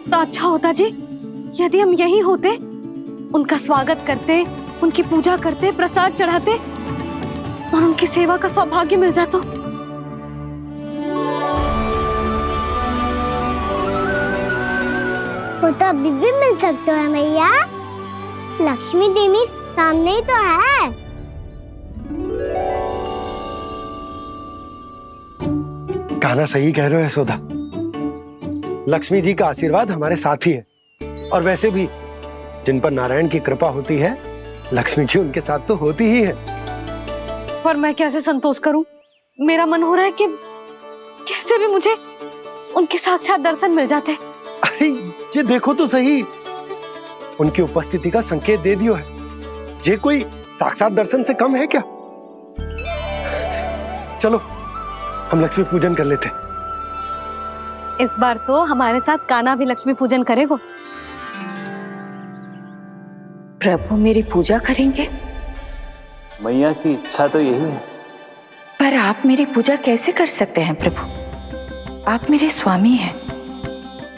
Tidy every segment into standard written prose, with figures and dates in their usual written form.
कितना अच्छा होता जी यदि हम यहीं होते, उनका स्वागत करते, उनकी पूजा करते, प्रसाद चढ़ाते और उनकी सेवा का सौभाग्य मिल जाता। वो तो अभी भी मिल सकते हैं मैया, लक्ष्मी देवी सामने ही तो है। कान्हा सही कह रहे हो यशोदा, लक्ष्मी जी का आशीर्वाद हमारे साथ ही है। और वैसे भी जिन पर नारायण की कृपा होती है, लक्ष्मी जी उनके साथ तो होती ही है। पर मैं कैसे संतोष करूं? मेरा मन हो रहा है कि कैसे भी मुझे उनके साक्षात दर्शन मिल जाते। अरे ये देखो तो सही, उनकी उपस्थिति का संकेत दे दियो है। ये कोई साक्षात दर्शन से कम है क्या? चलो हम लक्ष्मी पूजन कर लेते। इस बार तो हमारे साथ कान्हा भी लक्ष्मी पूजन करेगा। प्रभु मेरी पूजा करेंगे? मैया की इच्छा तो यही है। पर आप मेरी पूजा कैसे कर सकते हैं प्रभु? आप मेरे स्वामी हैं,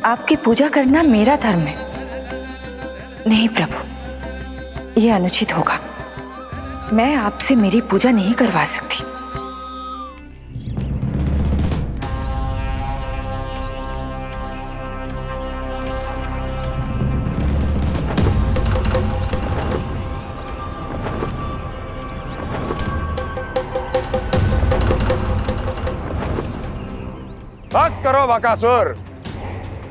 आपकी पूजा करना मेरा धर्म है। नहीं प्रभु, यह अनुचित होगा। मैं आपसे मेरी पूजा नहीं करवा सकती। बस करो बकासुर,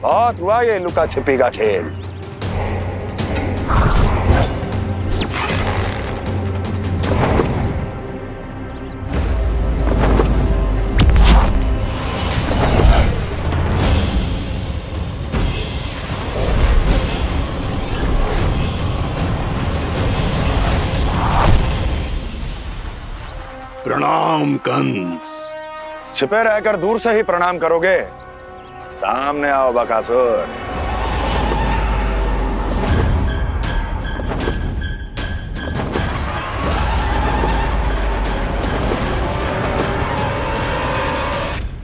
बहुत हुआ ये लुका छिपी का खेल। प्रणाम कंस। छिपे रहकर दूर से ही प्रणाम करोगे? सामने आओ बकासुर।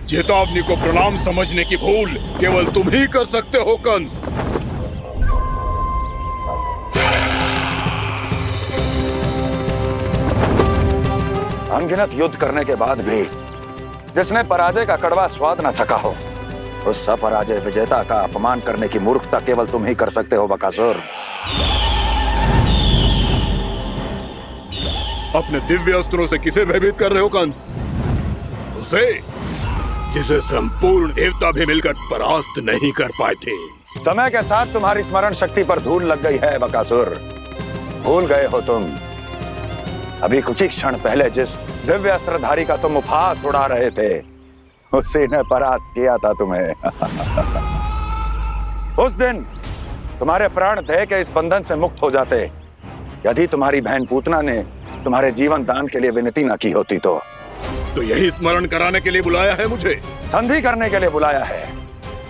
चेतावनी को प्रणाम समझने की भूल केवल तुम ही कर सकते हो कंस। अनगिनत युद्ध करने के बाद भी जिसने पराजय का कड़वा स्वाद न चखा हो, उस अपराजय विजेता का अपमान करने की मूर्खता केवल तुम ही कर सकते हो बकासुर। अपने दिव्य अस्त्रों से किसे भयभीत कर रहे हो कंस? उसे जिसे संपूर्ण देवता भी मिलकर परास्त नहीं कर पाए थे। समय के साथ तुम्हारी स्मरण शक्ति पर धूल लग गई है बकासुर। भूल गए हो तुम अभी कुछ ही क्षण पहले जिस दिव्य अस्त्रधारी का तुम उपहास उड़ा रहे थे, उसी ने परास्त किया था तुम्हें। उस दिन तुम्हारे प्राण देह के इस बंधन से मुक्त हो जाते यदि तुम्हारी बहन पूतना ने तुम्हारे जीवन दान के लिए विनती न की होती तो यही स्मरण कराने के लिए बुलाया है मुझे? संधि करने के लिए बुलाया है।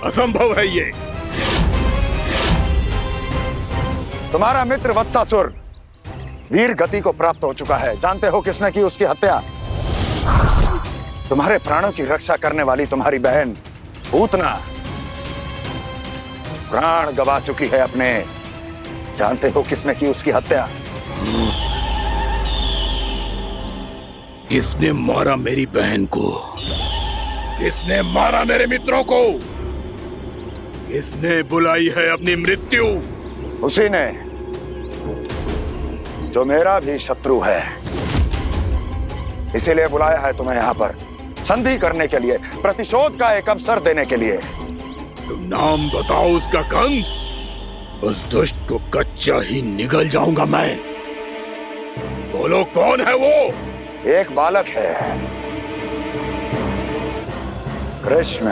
असंभव है ये। तुम्हारा मित्र वत्सासुर वीर गति को प्राप्त हो चुका है। जानते हो किसने की उसकी हत्या? तुम्हारे प्राणों की रक्षा करने वाली तुम्हारी बहन पूतना प्राण गवा चुकी है अपने। जानते हो किसने की उसकी हत्या? किसने मारा मेरी बहन को? किसने मारा मेरे मित्रों को? किसने बुलाई है अपनी मृत्यु? उसी ने जो मेरा भी शत्रु है। इसीलिए बुलाया है तुम्हें यहाँ पर संधि करने के लिए, प्रतिशोध का एक अवसर देने के लिए। तुम नाम बताओ उसका कंस। उस दुष्ट को कच्चा ही निगल जाऊंगा मैं। बोलो कौन है वो? एक बालक है, कृष्ण।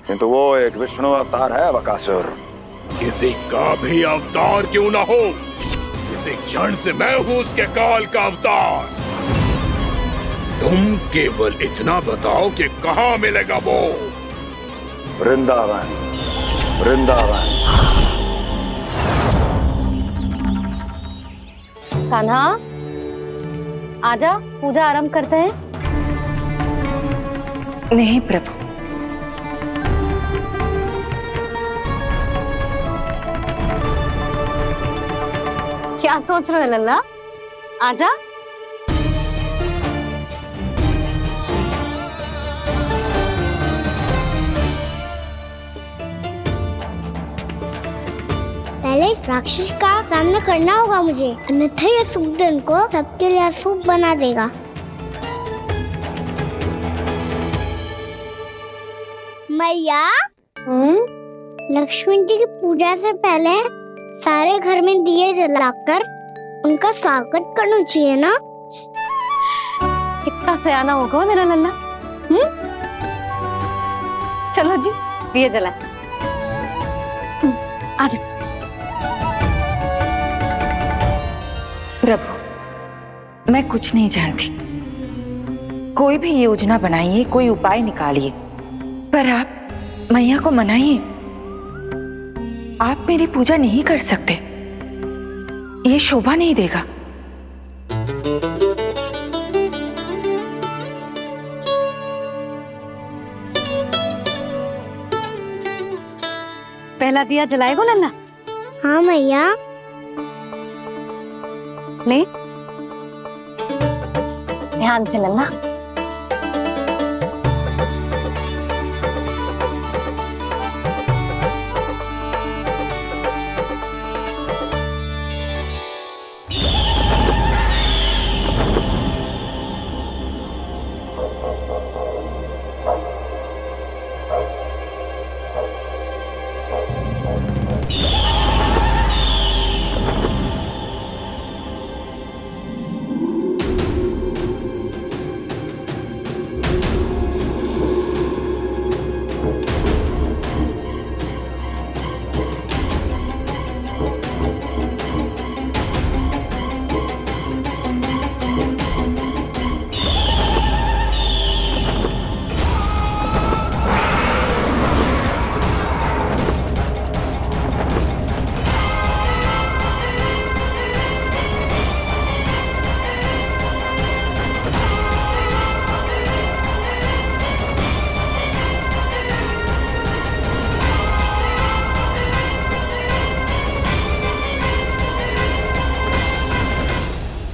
किंतु वो एक विष्णु अवतार है बकासुर। किसी का भी अवतार क्यों ना हो, इसी क्षण से मैं हूं उसके काल का अवतार। तुम केवल इतना बताओ कि कहां मिलेगा वो? वृंदावन। कान्हा आजा, पूजा आरंभ करते हैं। नहीं प्रभु, क्या सोच रहे हो लल्ला? आजा। पहले इस राक्षस का सामना करना होगा मुझे, अन्यथा ये सूरजन को सबके लिए सूप बना देगा। मैया, लक्ष्मी जी की पूजा से पहले सारे घर में दिए जलाकर उनका स्वागत करना चाहिए ना? कितना सयाना होगा मेरा लल्ला। चलो जी, दिए जलाए। आजा। प्रभु, मैं कुछ नहीं जानती। कोई भी योजना बनाइए, कोई उपाय निकालिए, पर आप मैया को मनाइए। आप मेरी पूजा नहीं कर सकते, ये शोभा नहीं देगा। पहला दिया जलाएगो लल्ला? हाँ मैया। ले, ध्यान से लल्ला।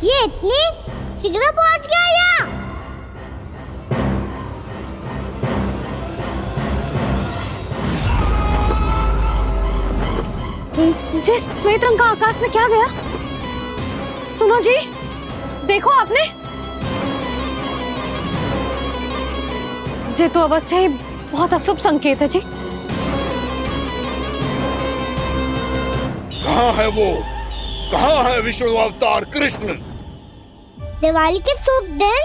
ये इतनी शीघ्र पहुंच गया यहाँ? जी, श्वेत रंग का आकाश में क्या गया? सुनो जी, देखो आपने। ये तो अवश्य ही बहुत अशुभ संकेत है जी। कहाँ है वो? कहाँ है विष्णु अवतार कृष्ण? दिवाली के शुभ दिन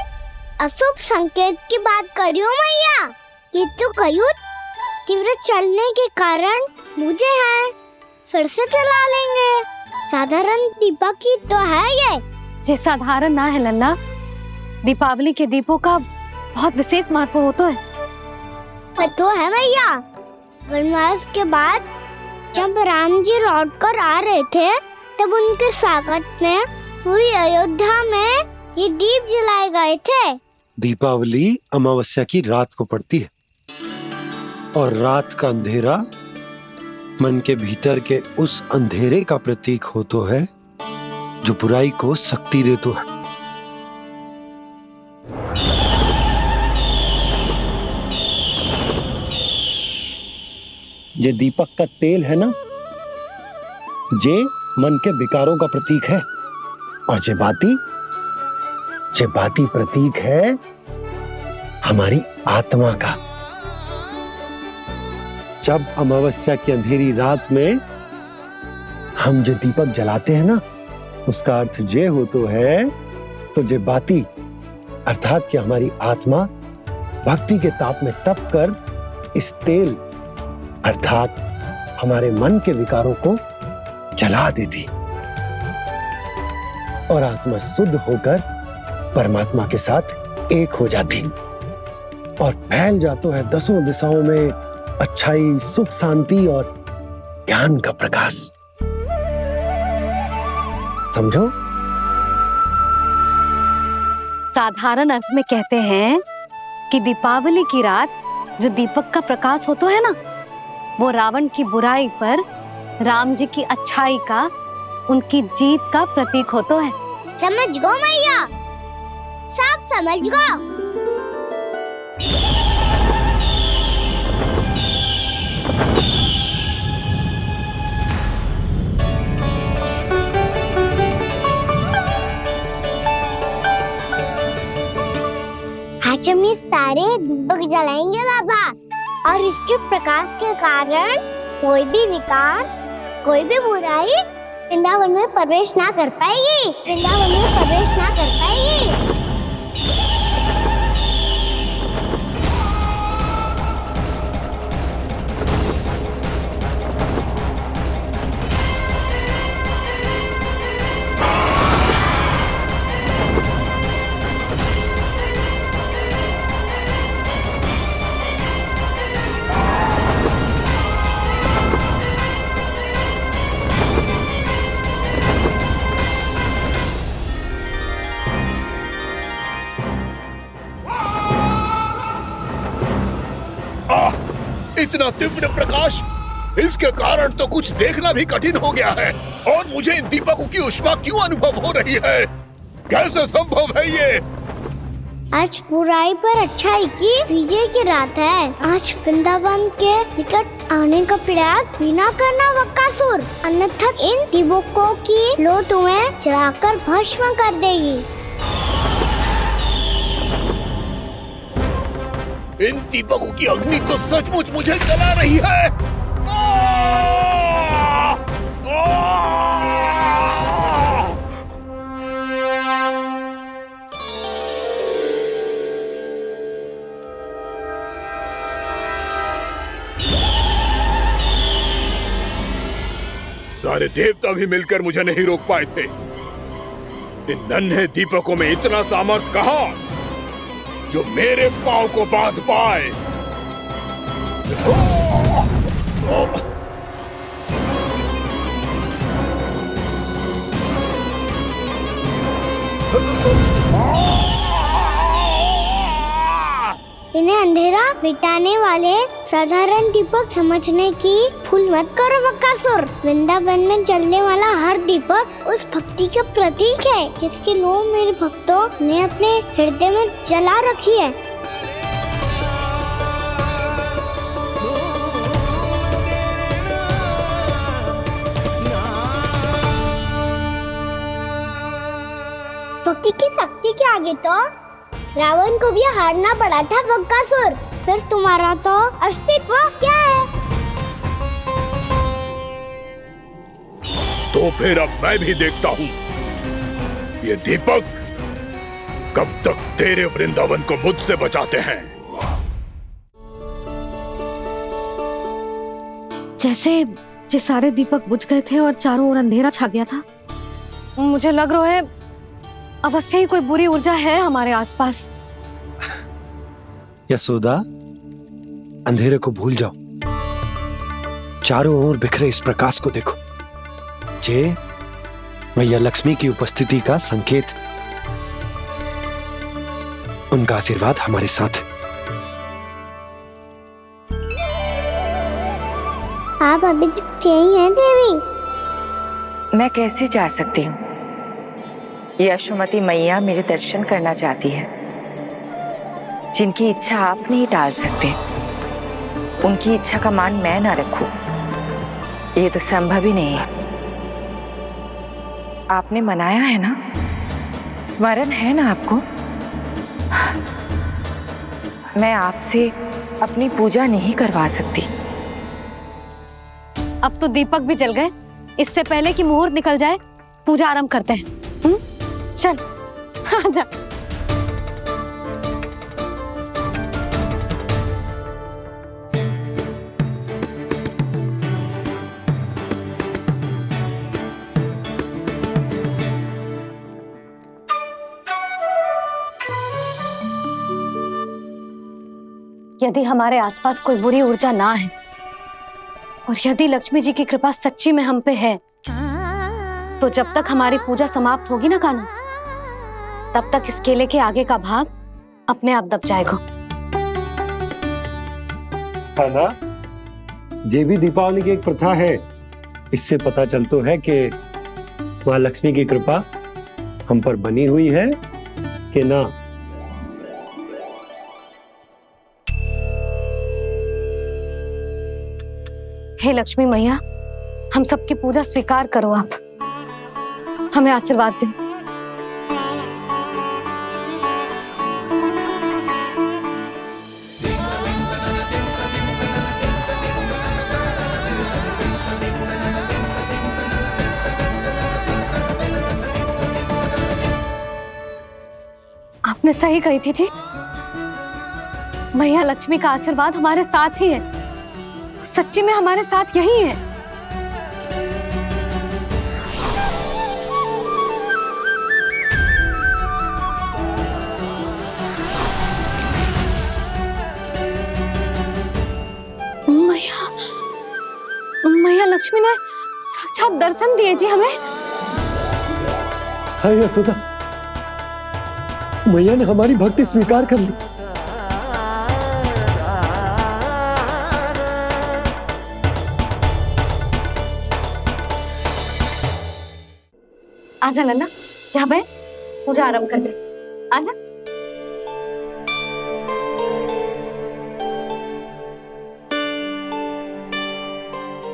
अशुभ संकेत की बात करियो मैया। ये तो कयूत तीव्र चलने के कारण मुझे है, फिर से चला लेंगे। साधारण दीपक ही तो है ये साधारण ना है लल्ला। दीपावली के दीपों का बहुत विशेष महत्व होता है। तो है मैया। वनवास के बाद जब राम जी लौट कर आ रहे थे, तब उनके स्वागत में पूरी अयोध्या में ये दीप जलाए गए थे। दीपावली अमावस्या की रात को पड़ती है, और रात का अंधेरा मन के भीतर के उस अंधेरे का प्रतीक होता है जो बुराई को शक्ति देता है। ये दीपक का तेल है ना, जे मन के विकारों का प्रतीक है, और जे बाती प्रतीक है हमारी आत्मा का। जब अमावस्या की अंधेरी रात में हम जो दीपक जलाते हैं ना, उसका अर्थ ये हो तो है, तो जे बाती अर्थात कि हमारी आत्मा भक्ति के ताप में तप कर इस तेल अर्थात हमारे मन के विकारों को जला देती, और आत्मा शुद्ध होकर परमात्मा के साथ एक हो जाती, और फैल जाता है दसों दिशाओं में अच्छाई, सुख, शांति और ज्ञान का प्रकाश। समझो? साधारण अर्थ में कहते हैं कि दीपावली की रात जो दीपक का प्रकाश होता है ना, वो रावण की बुराई पर राम जी की अच्छाई का, उनकी जीत का प्रतीक होता है। समझ गो मैया, सब समझ गो। आज हम ये सारे दीपक जलाएंगे बाबा, और इसके प्रकाश के कारण कोई भी विकार, कोई भी बुराई वृंदावन में प्रवेश ना कर पाएगी, वृंदावन में प्रवेश ना कर पाएगी। इतना तीव्र प्रकाश, इसके कारण तो कुछ देखना भी कठिन हो गया है। और मुझे इन दीपकों की ऊष्मा क्यों अनुभव हो रही है? कैसे संभव है ये? आज बुराई पर अच्छाई की विजय की रात है। आज वृंदावन के निकट आने का प्रयास भी ना करना बकासुर, अन्यथा इन दीपकों की लो तुम्हें जलाकर भस्म कर देगी। इन दीपकों की अग्नि तो सचमुच मुझे जला रही है। सारे देवता भी मिलकर मुझे नहीं रोक पाए थे। इन नन्हे दीपकों में इतना सामर्थ्य कहां जो मेरे पांव को बांध पाए। इन्हें अंधेरा मिटाने वाले साधारण दीपक समझने की भूल मत करो बकासुर। वृंदावन में जलने वाला हर दीपक उस भक्ति का प्रतीक है जिसकी लो मेरे भक्तों ने अपने हृदय में जला रखी है। भक्ति की शक्ति के आगे तो रावण को भी हारना पड़ा था बकासुर। फिर तुम्हारा तो अस्तित्व क्या है? तो फिर अब मैं भी देखता हूँ ये दीपक कब तक तेरे वृंदावन को मुझसे बचाते हैं। जैसे ये सारे दीपक बुझ गए थे और चारों ओर अंधेरा छा गया था, मुझे लग रहा है अवश्य ही कोई बुरी ऊर्जा है हमारे आसपास। यशोदा, अंधेरे को भूल जाओ, चारों ओर बिखरे इस प्रकाश को देखो। जे मैया लक्ष्मी की उपस्थिति का संकेत, उनका आशीर्वाद हमारे साथ। आप अभी तक यही हैं देवी? मैं कैसे जा सकती हूँ? यशोमती मैया मेरे दर्शन करना चाहती है, जिनकी इच्छा आप नहीं टाल सकते। उनकी इच्छा का मान मैं ना रखूं, ये तो संभव ही नहीं है। आपने मनाया है ना, स्मरण है ना आपको? मैं आपसे अपनी पूजा नहीं करवा सकती। अब तो दीपक भी जल गए, इससे पहले कि मुहूर्त निकल जाए पूजा आरंभ करते हैं। चल आजा। यदि हमारे आसपास कोई बुरी ऊर्जा ना है और यदि लक्ष्मी जी की कृपा सच्ची में हम पे है, तो जब तक हमारी पूजा समाप्त होगी ना कान्हा, तब तक इस केले के आगे का भाग अपने आप दब जाएगा। है ना? ये भी दीपावली की एक प्रथा है। इससे पता चलता है कि माँ लक्ष्मी की कृपा हम पर बनी हुई है कि ना। हे लक्ष्मी मैया, हम सबकी पूजा स्वीकार करो, आप हमें आशीर्वाद दो। आपने सही कही थी जी, मैया लक्ष्मी का आशीर्वाद हमारे साथ ही है, सच्ची में हमारे साथ यही है। मैया मैया लक्ष्मी ने साक्षात दर्शन दिए जी हमें। हाय यशोदा, मैया ने हमारी भक्ति स्वीकार कर ली। आजा नन्ना, यहाँ बैठ, पूजा आरंभ कर दे। आजा।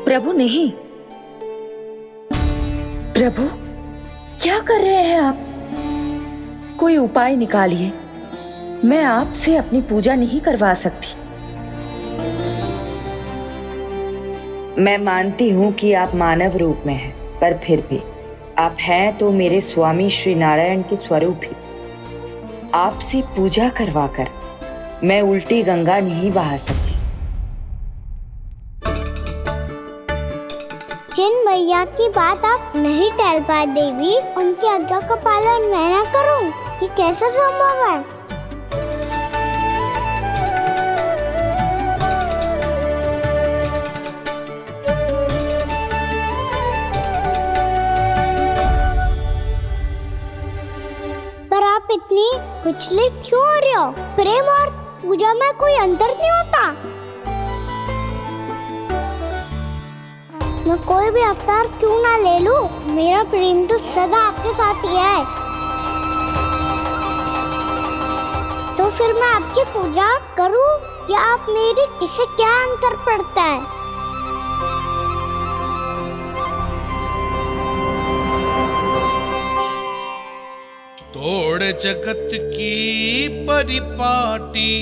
प्रभु नहीं, प्रभु क्या कर रहे हैं आप? कोई उपाय निकालिए, मैं आपसे अपनी पूजा नहीं करवा सकती। मैं मानती हूँ कि आप मानव रूप में हैं, पर फिर भी आप हैं तो मेरे स्वामी श्री नारायण के स्वरूप ही। आपसे पूजा करवाकर मैं उल्टी गंगा नहीं बहा सकती। जिन भैया की बात आप नहीं टाल पाए देवी, उनकी आज्ञा का पालन मैं ना करूं, ये कैसा संभव है? पर आप इतनी विचलित क्यों हो रहे हो? प्रेम और पूजा में कोई अंतर नहीं होता। मैं कोई भी अवतार क्यों ना ले लूं, मेरा प्रेम तो सदा आपके साथ ही है। तो फिर मैं आपकी पूजा करूं या आप मेरी, इससे क्या अंतर पड़ता है? तोड़ जगत की परिपाटी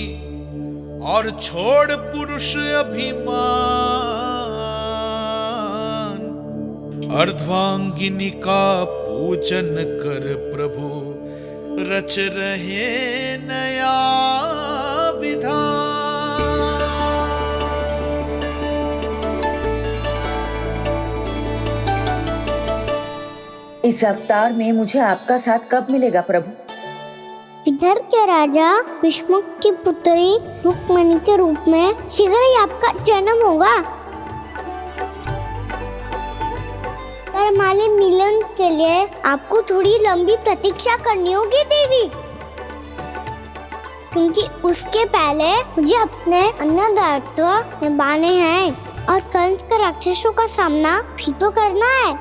और छोड़ पुरुष अभिमान, अर्धांगिनी का पूजन कर प्रभु रच रहे नया विधान। इस अवतार में मुझे आपका साथ कब मिलेगा प्रभु? इधर के राजा भीष्म की पुत्री रुक्मणी के रूप में शीघ्र ही आपका जन्म होगा। पर हमारे मिलन के लिए आपको थोड़ी लंबी प्रतीक्षा करनी होगी देवी, क्योंकि उसके पहले मुझे अपने अन्य दायित्व निभाने हैं और कंस के राक्षसों का सामना भी तो करना है।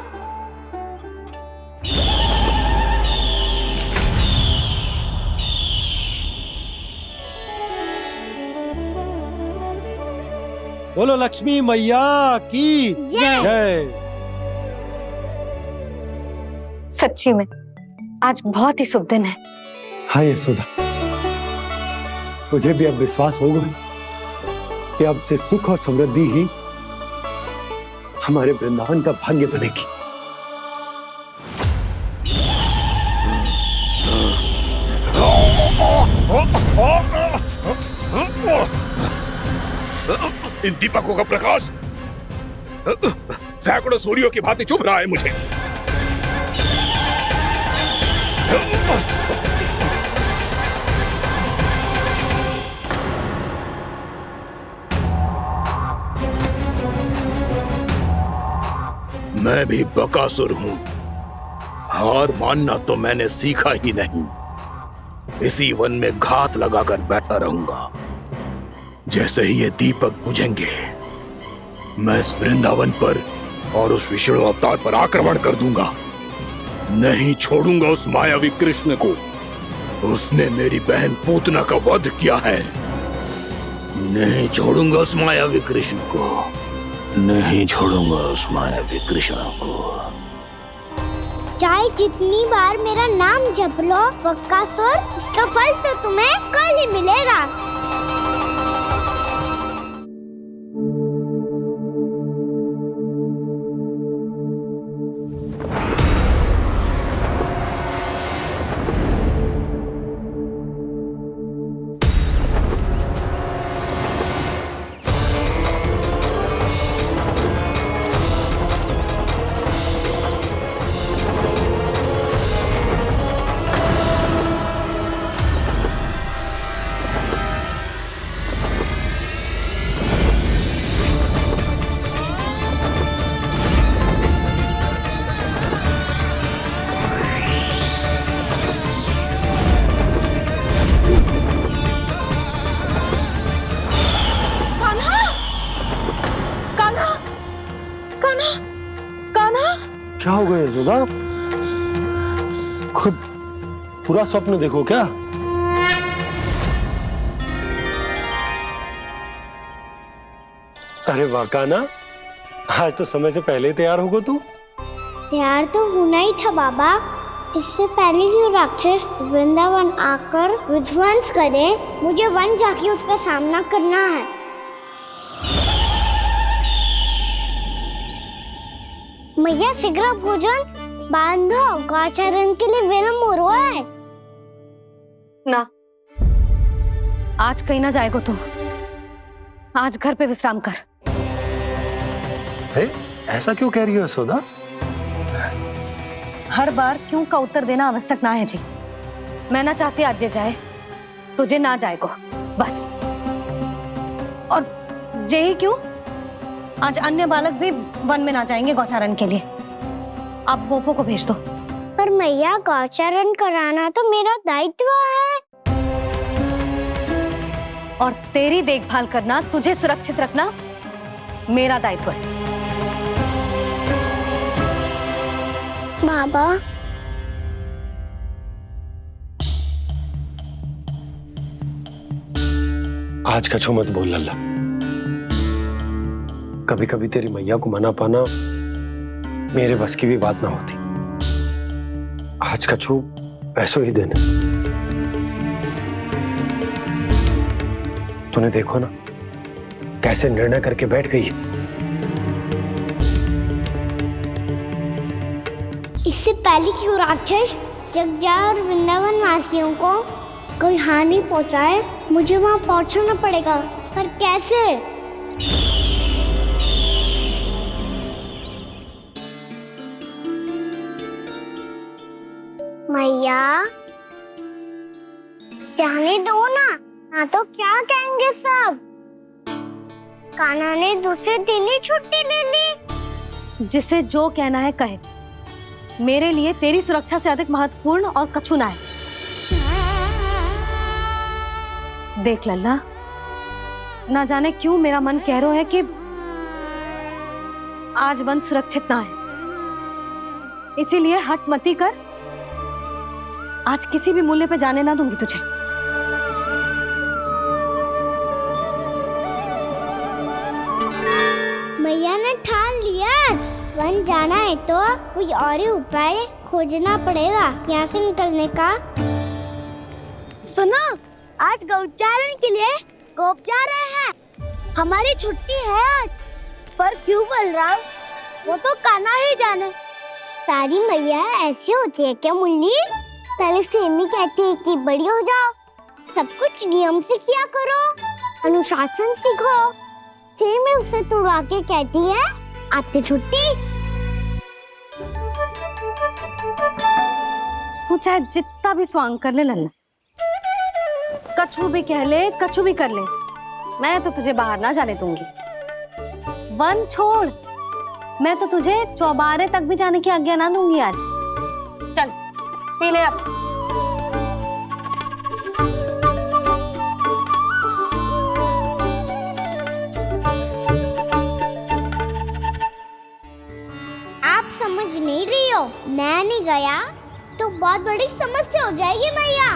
बोलो लक्ष्मी मैया की जय। सच्ची में आज बहुत ही शुभ दिन है। हाँ यशोदा, मुझे भी अब विश्वास हो गया कि अब से सुख और समृद्धि ही हमारे वृंदावन का भाग्य बनेगी। इन दीपकों का प्रकाश सैकड़ों सूर्यों की भांति चुभ रहा है मुझे। मैं भी बकासुर हूं, हार मानना तो मैंने सीखा ही नहीं। इसी वन में घात लगाकर बैठा रहूंगा। जैसे ही ये दीपक बुझेंगे, मैं इस वृंदावन पर और उस विष्णु अवतार पर आक्रमण कर दूंगा। नहीं छोड़ूंगा उस मायावी कृष्ण को। उसने मेरी बहन पूतना का वध किया है। नहीं छोड़ूंगा उस मायावी कृष्ण को। नहीं छोड़ूंगा उस मायावी कृष्ण को। चाहे जितनी बार मेरा नाम जप लो बकासुर, इसका फल तो तुम्हें कल ही मिलेगा। क्या हो गया यशोदा? खुद पूरा स्वप्न देखो क्या? अरे वाह कान्हा, आज तो समय से पहले ही तैयार होगा तू। तैयार तो होना ही था बाबा। इससे पहले कि वो राक्षस वृंदावन आकर विध्वंस करे, मुझे वन जाके उसका सामना करना है। मैया शीघ्र भोजन बांधो, गौचरण के लिए विलंब हो रहा है। ना, आज कहीं ना जाएगा तुम। आज घर पे विश्राम कर। ऐसा क्यों कह रही हो यशोदा? हर बार क्यों का उत्तर देना आवश्यक ना है जी। मैं ना चाहती आज ये जाए, तुझे ना जाएगा बस। और यही क्यों, आज अन्य बालक भी वन में ना जाएंगे गौचारण के लिए। आप गोपो को भेज दो। पर मैया गौचरण कराना तो मेरा दायित्व है। और तेरी देखभाल करना, तुझे सुरक्षित रखना मेरा दायित्व है। बाबा, आज कछू मत बोल लल्ला। कभी कभी तेरी मैया को मना पाना मेरे बस की भी बात ना होती। आज कछू ऐसो ही दिन है। तूने देखो ना कैसे निर्णय करके बैठ गई है। इससे पहले कि वो राक्षस जगजा और वृंदावन वासियों को कोई हानि पहुंचाए, मुझे वहां पहुंचना पड़ेगा। पर कैसे? मैया, जाने दो ना तो क्या कहेंगे सब। कान्हा ने दूसरे दिन ही छुट्टी ले ली। जिसे जो कहना है कहे। मेरे लिए तेरी सुरक्षा से अधिक महत्वपूर्ण और कछु ना है। देख लल्ला, ना जाने क्यों मेरा मन कह रहा है कि आज वन सुरक्षित ना है। इसीलिए हट मती कर। आज किसी भी मूल्य पे जाने ना दूंगी तुझे। मैया ने ठान लिया, आज वन जाना है तो कोई और ही उपाय खोजना पड़ेगा यहाँ से निकलने का। सुनो, आज गौचारण के लिए गोप जा रहे हैं। हमारी छुट्टी है आज। पर क्यों बलराम? वो तो कान्हा ही जाने। सारी मैया ऐसी होती है क्या मुन्नी? पहले सेमी कहती है कि बड़ी हो जाओ, सब कुछ नियम से किया करो, अनुशासन सीखो। सेमी उसे तुड़वा के कहती है आपकी छुट्टी। तू चाहे जितना भी स्वांग कर ले लल्ला, कछु भी कह ले, कछु भी कर ले, मैं तो तुझे बाहर ना जाने दूंगी। वन छोड़, मैं तो तुझे चौबारे तक भी जाने की आज्ञा ना दूंगी आज। चल पी ले अब। हो, मैं नहीं गया तो बहुत बड़ी समस्या हो जाएगी मैया।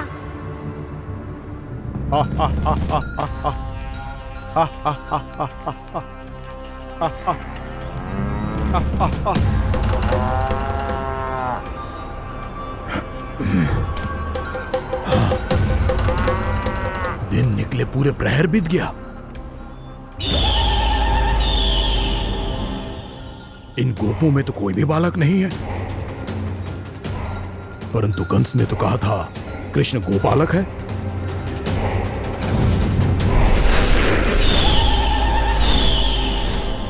दिन निकले पूरे प्रहर बीत गया। इन गोपों में तो कोई भी बालक नहीं है, परंतु कंस ने तो कहा था कृष्ण गोपालक है।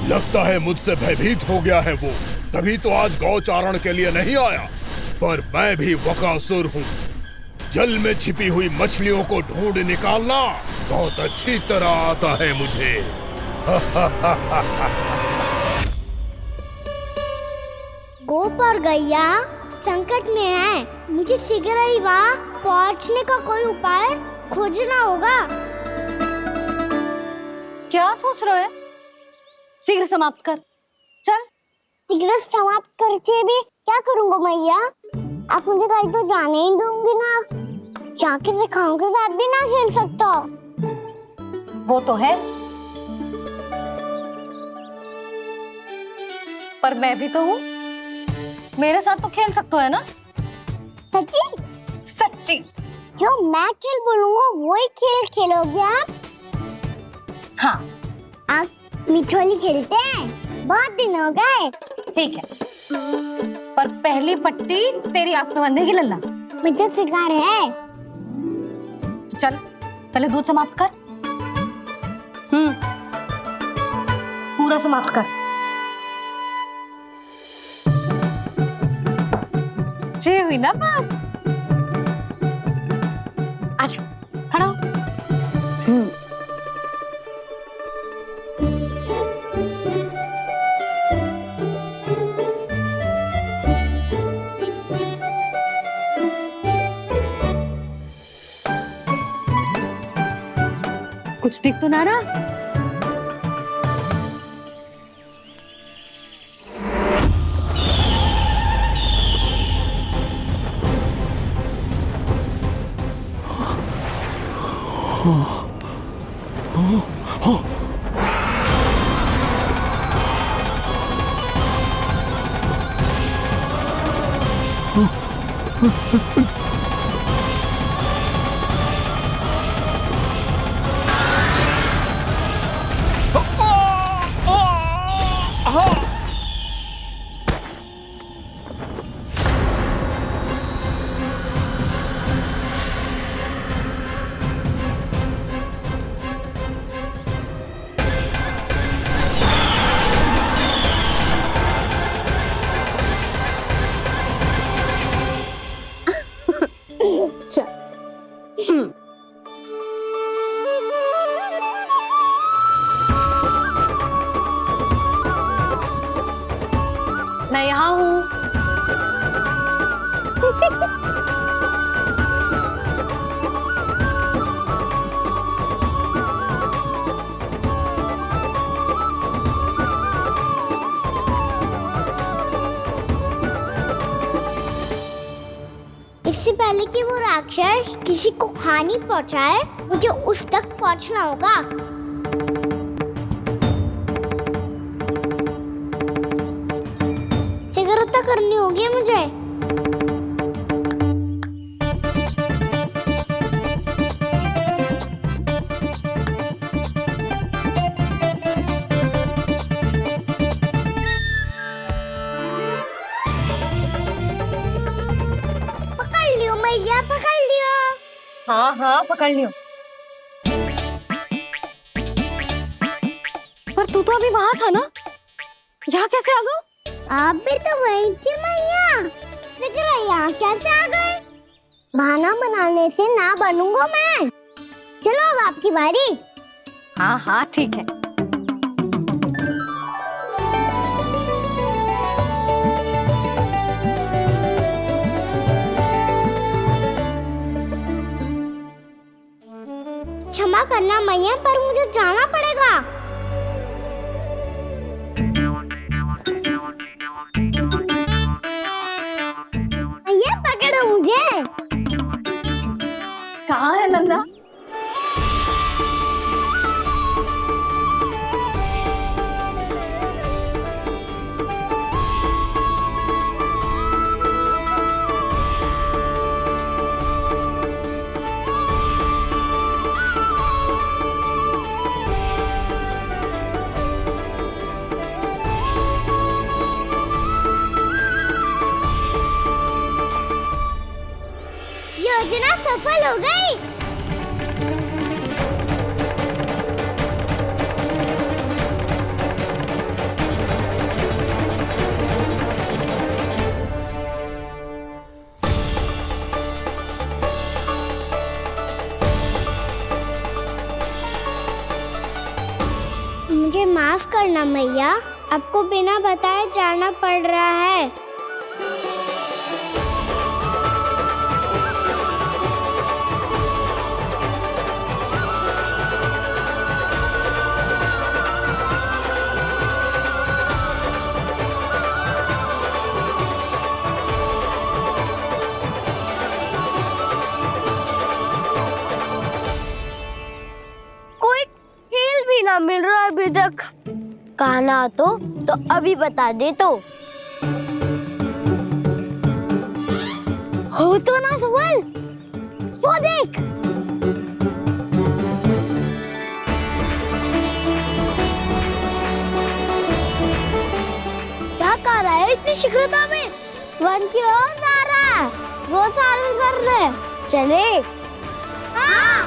लगता है मुझसे भयभीत हो गया है वो, तभी तो आज गौचारण के लिए नहीं आया। पर मैं भी बकासुर हूँ, जल में छिपी हुई मछलियों को ढूंढ निकालना बहुत अच्छी तरह आता है मुझे। गोप और गैया संकट में है, मुझे शीघ्र ही वहाँ पहुँचने का कोई उपाय खोजना होगा। क्या सोच रहे हो? शीघ्र समाप्त कर, चल। शीघ्र समाप्त करके भी क्या करूँगा मैया? आप मुझे कहीं तो जाने ही दूंगी ना, जाके सिखाओं के साथ भी ना खेल सकता। वो तो है, पर मैं भी तो हूँ, मेरे साथ तो खेल सकते हो, है ना? सच्ची? सच्ची। जो मैं खेल बोलूँगा वही खेल खेलोगे आप? हाँ। आप मिठोली खेलते हैं? बहुत दिन हो गए। ठीक है, पर पहली पट्टी तेरी आंख में बनने की लल्ला। मुझे शिकार है। चल, पहले दूध समाप्त कर। पूरा समाप्त कर। जे हुई ना बात। आजा, खड़ा हो। कुछ दिख तो ना रहा। मैं यहाँ हूँ। इससे पहले कि वो राक्षस किसी को हानि पहुंचाए, मुझे उस तक पहुंचना होगा। शीघ्रता करनी होगी मुझे। पकड़ लियो मैया, पकड़ लियो। हाँ हाँ, पकड़ लियो। पर तू तो अभी वहां था ना, यहाँ कैसे आ गया? आप भी तो वही थी मैया, शीघ्र यहाँ कैसे आ गए? बहाना बनाने से ना बनूंगा मैं। चलो अब आपकी बारी। हाँ हाँ ठीक है। क्षमा करना मैया, पर मुझे जाना पड़ेगा। कमाल हो गई। मुझे माफ करना मैया, आपको बिना बताए जाना पड़ रहा है। कोई खेल भी ना मिल रहा अभी तक। कहना तो अभी बता दे तो। हो तो ना सुबल, वो देख। क्या कर रहा है इतनी शीघ्रता में? वन की ओर जा रहा है, वो सारे कर रहे। चले। हाँ।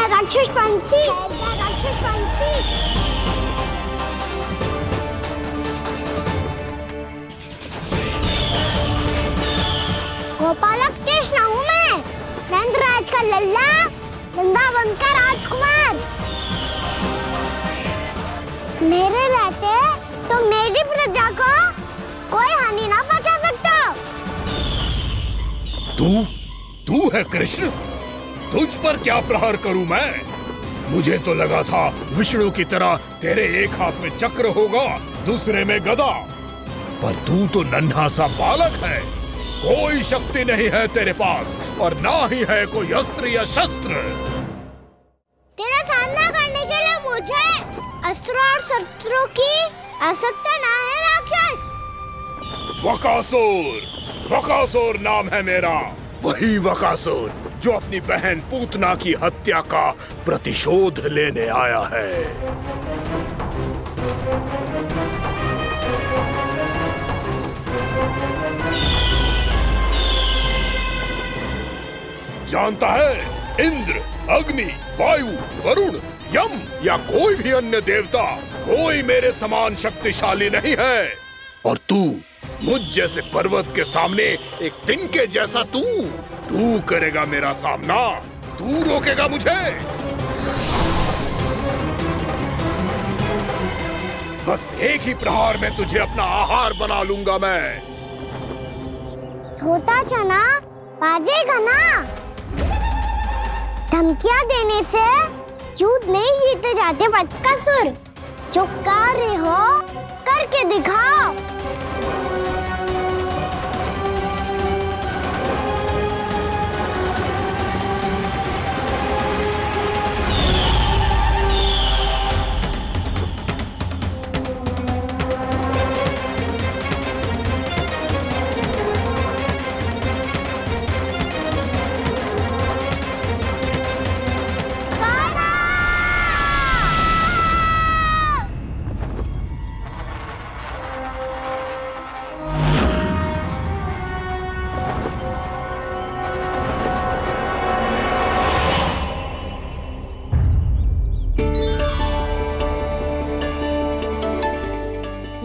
राक्षस पंछी, राक्षस पंछी। गोपालक कृष्ण हूँ मैं, नंदराज का लल्ला, वृंदावन का राजकुमार। मेरे रहते तो मेरी प्रजा को कोई हानि ना पहुंचा सकता। तू है कृष्ण? तुझ पर क्या प्रहार करूं मैं? मुझे तो लगा था विष्णु की तरह तेरे एक हाथ में चक्र होगा, दूसरे में गदा, पर तू तो नन्हा सा बालक है। कोई शक्ति नहीं है तेरे पास और ना ही है कोई अस्त्र या शस्त्र। तेरा सामना करने के लिए मुझे अस्त्रों और शस्त्रों की आवश्यकता ना है राक्षस। वकासुर नाम है मेरा, वही वकासुर जो अपनी बहन पूतना की हत्या का प्रतिशोध लेने आया है। जानता है, इंद्र, अग्नि, वायु, वरुण, यम या कोई भी अन्य देवता कोई मेरे समान शक्तिशाली नहीं है। और तू मुझ जैसे पर्वत के सामने एक तिनके जैसा तू करेगा मेरा सामना? तू रोकेगा मुझे? बस एक ही प्रहार में तुझे अपना आहार बना लूंगा मैं। छोटा चना बाजेगा ना। धमकियां देने से युद्ध नहीं जीते जाते बकासुर। जो कार्य हो करके दिखाओ।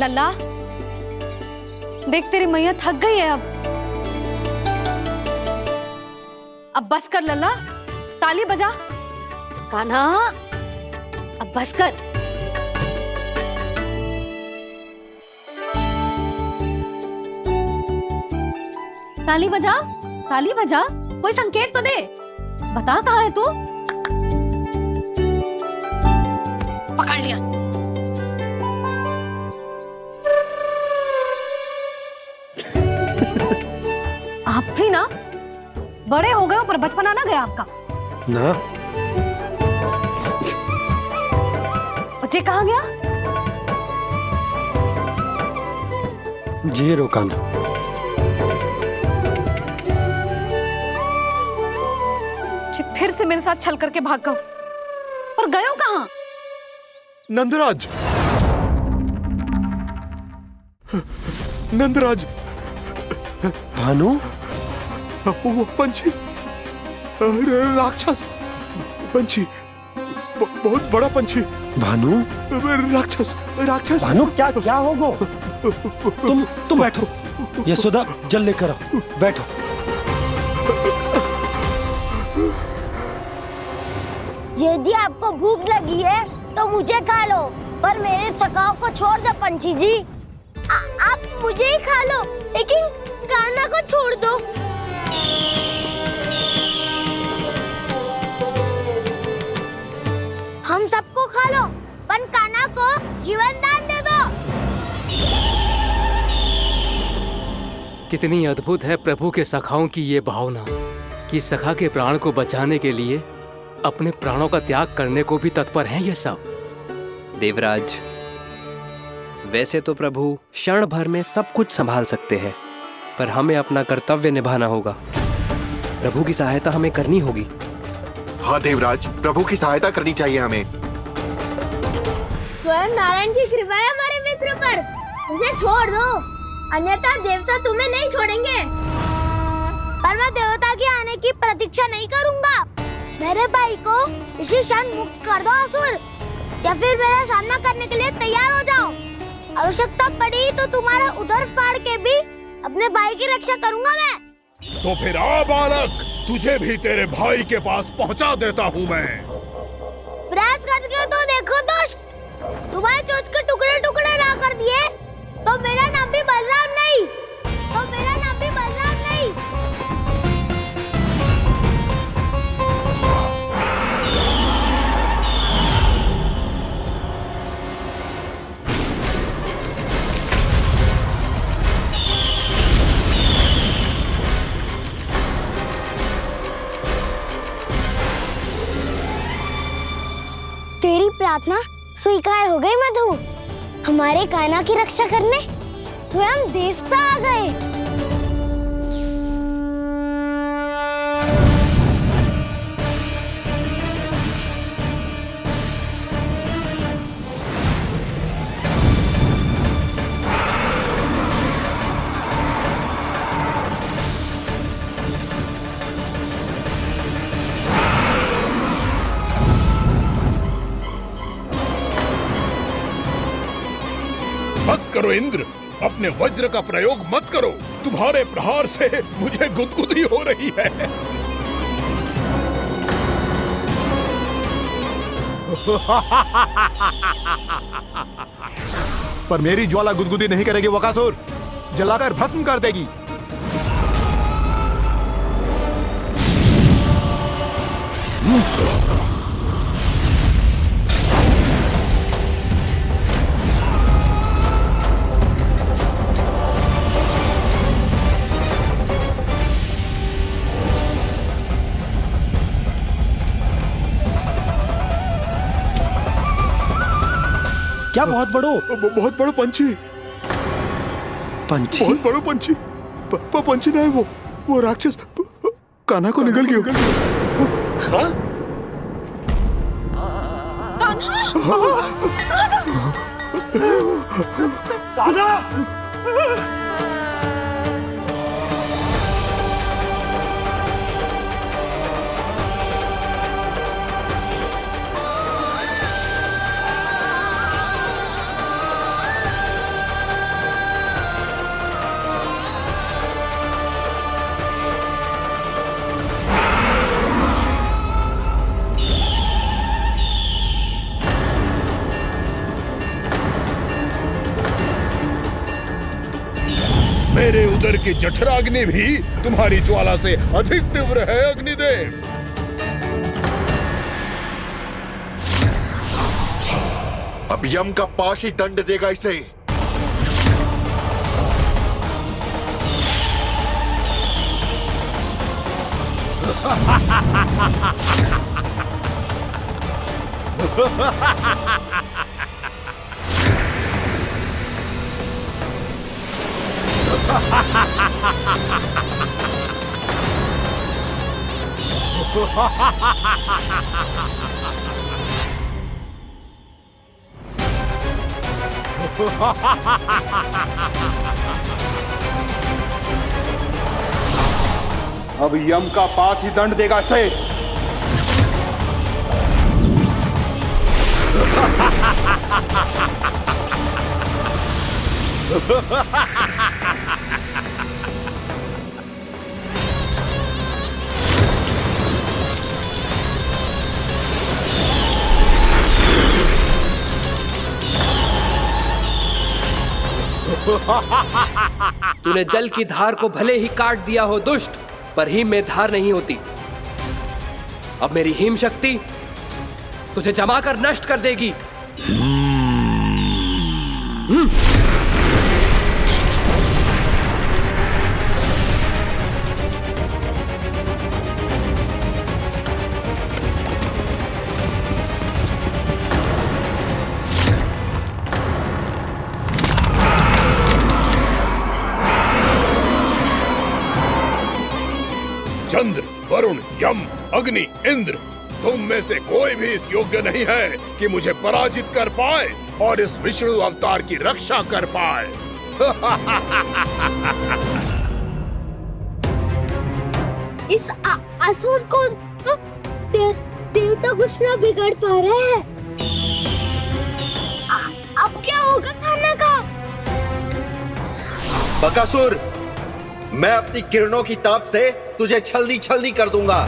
लल्ला, देख तेरी मैया थक गई है अब बस कर लल्ला, ताली बजा। कान्हा, अब बस कर। ताली बजा, ताली बजा, कोई संकेत तो दे। बता कहाँ है तू? बड़े हो गए हो पर बचपना ना गया आपका। ना बच्चे कहाँ गया? जी रोकाना। फिर से मेरे साथ छल करके भाग गए और गए हो कहाँ? नंदराज, नंदराज, भानु, वो पंछी, राक्षस पंछी, बहुत बड़ा पंछी। भानु, राक्षस, राक्षस। भानु क्या क्या होगा? तुम बैठो, यशोदा जल लेकर आओ, बैठो। यदि आपको भूख लगी है तो मुझे खा लो, पर मेरे सखाओं को छोड़ दो पंछी जी। आप मुझे ही खा लो, लेकिन कान्हा को छोड़ दो। हम सबको खा लो, पर कान्हा को जीवन दान दे दो। कितनी अद्भुत है प्रभु के सखाओं की ये भावना कि सखा के प्राण को बचाने के लिए अपने प्राणों का त्याग करने को भी तत्पर हैं ये सब। देवराज, वैसे तो प्रभु क्षण भर में सब कुछ संभाल सकते हैं, पर हमें अपना कर्तव्य निभाना होगा। प्रभु की सहायता हमें करनी होगी। हाँ देवराज, प्रभु की सहायता करनी चाहिए हमें। स्वयं नारायण की कृपा है हमारे मित्र पर, उसे छोड़ दो, अन्यथा देवता तुम्हें नहीं छोड़ेंगे। पर मैं देवता के आने की प्रतीक्षा नहीं करूंगा। मेरे भाई को इसी क्षण मुक्त कर दो असुर, या फिर मेरा सामना करने के लिए तैयार हो जाओ। आवश्यकता पड़ी तो तुम्हारा उधर फाड़ के भी अपने भाई की रक्षा करूंगा मैं। तो फिर आ बालक, तुझे भी तेरे भाई के पास पहुंचा देता हूँ मैं। प्रयास करके तो देखो दोस्त, तुम्हारे चोंच के टुकड़े टुकड़े ना कर दिए तो मेरा नाम भी बलराम नहीं, तो मेरा नाम भी बलराम नहीं। तेरी प्रार्थना स्वीकार हो गई मधु। हमारे कान्हा की रक्षा करने स्वयं देवता आ गए। बस करो इंद्र, अपने वज्र का प्रयोग मत करो। तुम्हारे प्रहार से मुझे गुदगुदी हो रही है। पर मेरी ज्वाला गुदगुदी नहीं करेगी बकासुर, जलाकर भस्म कर देगी। क्या बहुत बड़ो? बहुत बड़ा पंछी, पंछी? बहुत बड़ा पंछी। पंछी नहीं, वो राक्षस कान्हा को निगल गया। हाँ? मेरे उदर की जठराग्नि भी तुम्हारी ज्वाला से अधिक तीव्र है अग्निदेव। अब यम का पाश ही दंड देगा इसे। अब यम का पास ही दंड देगा इसे। तूने जल की धार को भले ही काट दिया हो दुष्ट, पर हिम में धार नहीं होती। अब मेरी हिम शक्ति तुझे जमाकर नष्ट कर देगी। चंद्र, वरुण, यम, अग्नि, इंद्र, तुम में से कोई भी इस योग्य नहीं है कि मुझे पराजित कर पाए और इस विष्णु अवतार की रक्षा कर पाए। इस असुर को तो देवता कुछ ना बिगाड़ पा रहे हैं। अब क्या होगा खाना का? बकासुर, मैं अपनी किरणों की ताप से तुझे छलनी छलनी कर दूंगा।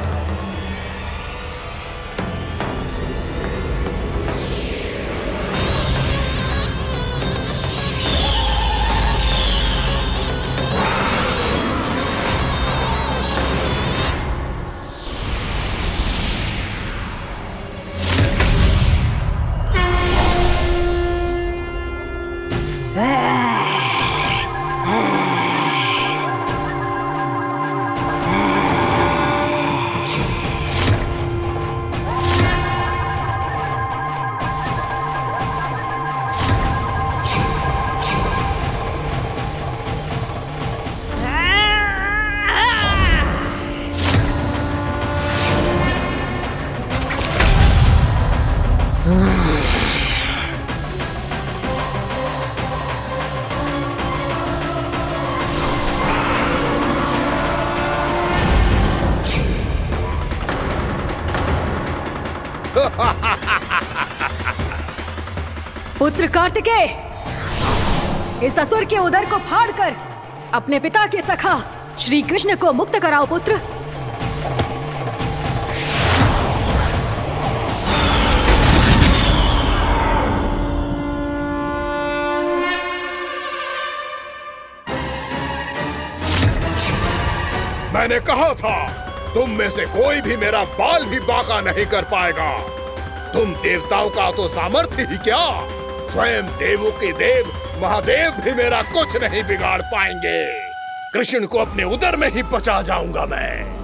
पुत्र कार्तिकेय, इस असुर के उदर को फाड़कर अपने पिता के सखा श्री कृष्ण को मुक्त कराओ पुत्र। मैंने कहा था, तुम में से कोई भी मेरा बाल भी बांका नहीं कर पाएगा। तुम देवताओं का तो सामर्थ्य ही क्या, स्वयं देवों के देव महादेव भी मेरा कुछ नहीं बिगाड़ पाएंगे। कृष्ण को अपने उदर में ही पचा जाऊंगा मैं।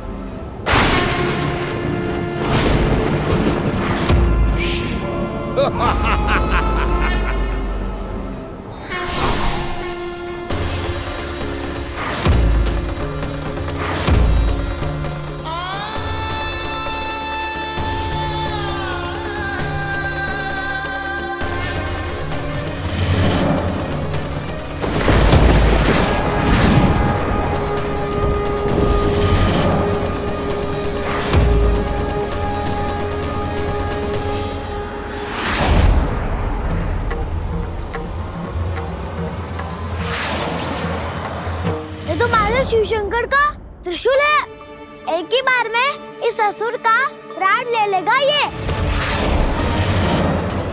शिव शंकर का त्रिशूल है। एक ही बार में इस असुर का प्राण ले लेगा ये।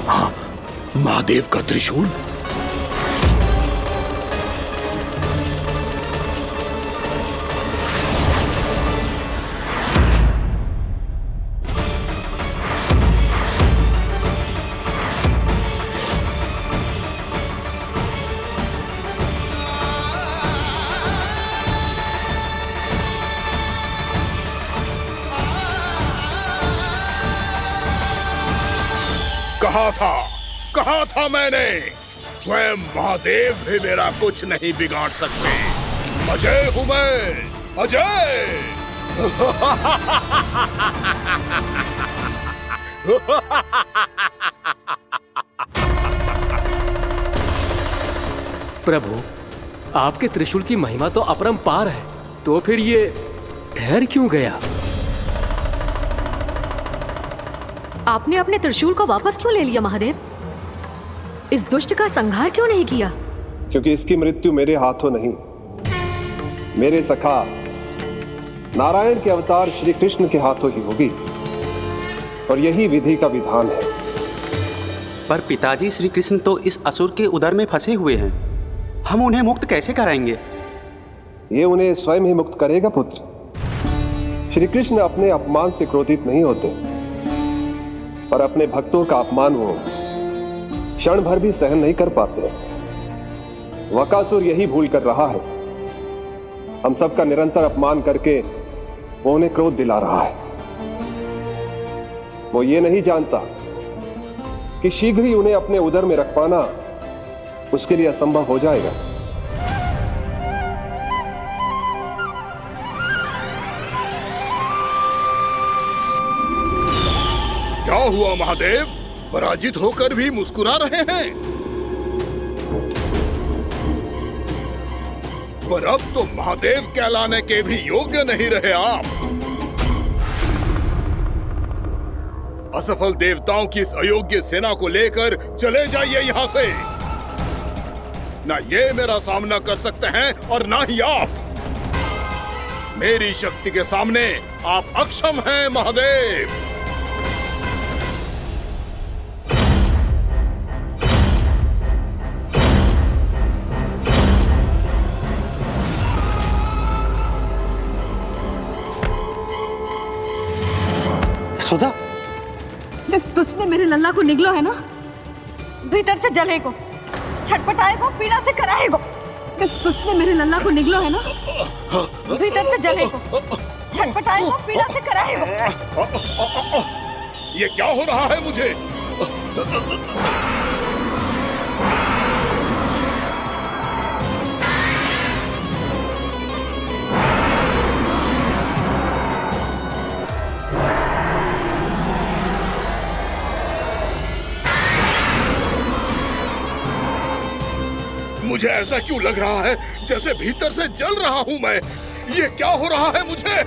हाँ, महादेव का त्रिशूल। कहा था मैंने, स्वयं महादेव भी मेरा कुछ नहीं बिगाड़ सकते। अजय हूं मैं, अजय। प्रभु, आपके त्रिशूल की महिमा तो अपरंपार है, तो फिर ये ठहर क्यों गया? आपने अपने त्रिशूल को वापस क्यों ले लिया महादेव? इस दुष्ट का संहार क्यों नहीं किया? क्योंकि इसकी मृत्यु मेरे हाथों नहीं, मेरे सखा नारायण के अवतार श्री कृष्ण के हाथों ही होगी, और यही विधि का विधान है। पर पिताजी, श्री कृष्ण तो इस असुर के उदर में फंसे हुए हैं, हम उन्हें मुक्त कैसे कराएंगे? ये उन्हें स्वयं ही मुक्त करेगा पुत्र। श्री कृष्ण अपने अपमान से क्रोधित नहीं होते, पर अपने भक्तों का अपमान वो क्षण भर भी सहन नहीं कर पाते। वकासुर यही भूल कर रहा है, हम सबका निरंतर अपमान करके वो उन्हें क्रोध दिला रहा है। वो ये नहीं जानता कि शीघ्र ही उन्हें अपने उदर में रख पाना उसके लिए असंभव हो जाएगा। क्या हुआ महादेव, पराजित होकर भी मुस्कुरा रहे हैं? पर अब तो महादेव कहलाने के भी योग्य नहीं रहे आप। असफल देवताओं की इस अयोग्य सेना को लेकर चले जाइए यहाँ से। ना ये मेरा सामना कर सकते हैं और ना ही आप। मेरी शक्ति के सामने आप अक्षम हैं महादेव। सुधा, जिस दुष्ट ने मेरे लल्ला को निगलो है ना, भीतर से जलेगो, छटपटाएगो, पीड़ा से कराएगो। जिस दुष्ट ने मेरे लल्ला को निगलो है ना, भीतर से जलेगो, छटपटाएगो, पीड़ा से कराएगो। ये क्या हो रहा है मुझे? मुझे ऐसा क्यों लग रहा है जैसे भीतर से जल रहा हूं मैं? ये क्या हो रहा है मुझे?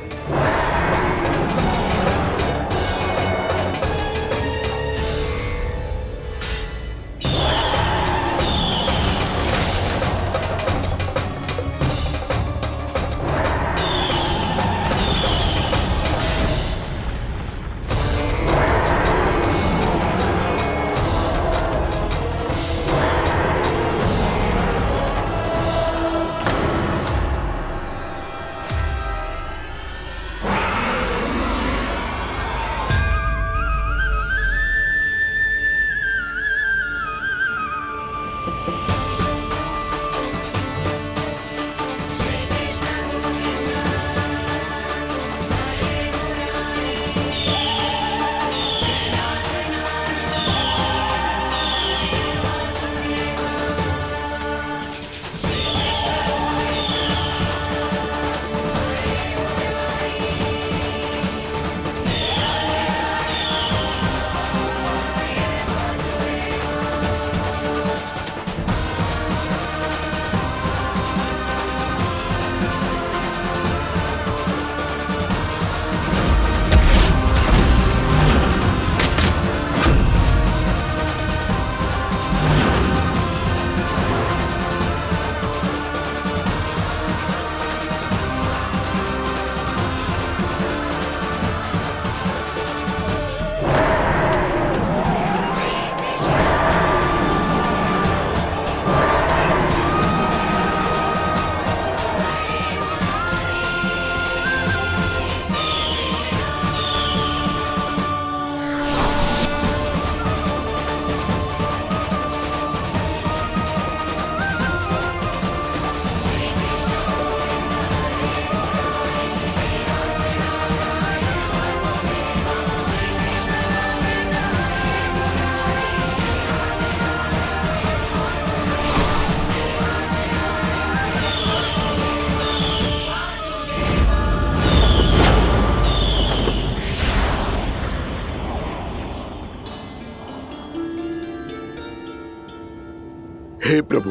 हे प्रभु,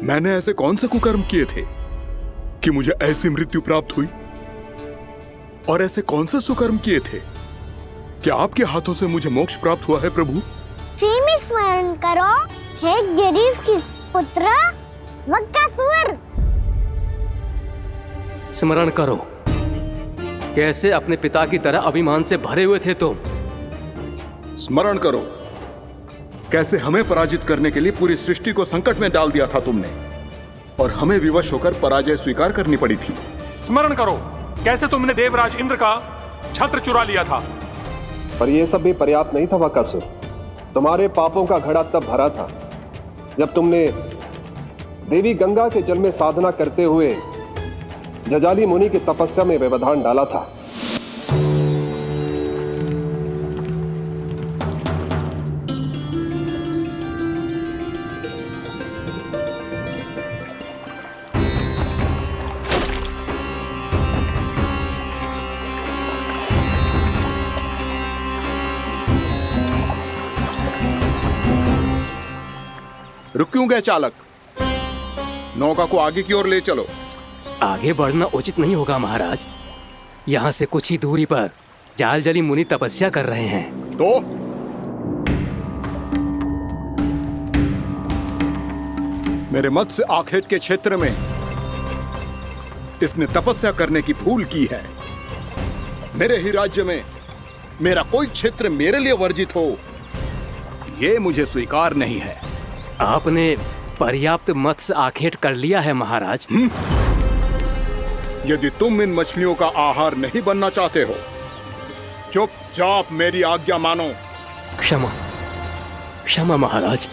मैंने ऐसे कौन से कुकर्म किए थे कि मुझे ऐसी मृत्यु प्राप्त हुई? और ऐसे कौन से सुकर्म किए थे कि आपके हाथों से मुझे मोक्ष प्राप्त हुआ है प्रभु? में स्मरण करो, हे जरीस की पुत्र बकासुर। स्मरण करो, कैसे अपने पिता की तरह अभिमान से भरे हुए थे तुम। स्मरण करो, कैसे हमें पराजित करने के लिए पूरी सृष्टि को संकट में डाल दिया था तुमने, और हमें विवश होकर पराजय स्वीकार करनी पड़ी थी। स्मरण करो, कैसे तुमने देवराज इंद्र का छत्र चुरा लिया था। पर यह सब भी पर्याप्त नहीं था बकासुर। तुम्हारे पापों का घड़ा तब भरा था जब तुमने देवी गंगा के जल में साधना करते हुए जजाली मुनि की तपस्या में व्यवधान डाला था। रुक क्यों गए चालक? नौका को आगे की ओर ले चलो। आगे बढ़ना उचित नहीं होगा महाराज। यहाँ से कुछ ही दूरी पर जालजली मुनि तपस्या कर रहे हैं। तो मेरे मत्स्य आखेट के क्षेत्र में इसने तपस्या करने की भूल की है। मेरे ही राज्य में मेरा कोई क्षेत्र मेरे लिए वर्जित हो, यह मुझे स्वीकार नहीं है। आपने पर्याप्त मत्स्य आखेट कर लिया है महाराज। यदि तुम इन मछलियों का आहार नहीं बनना चाहते हो, चुपचाप मेरी आज्ञा मानो। क्षमा, क्षमा महाराज।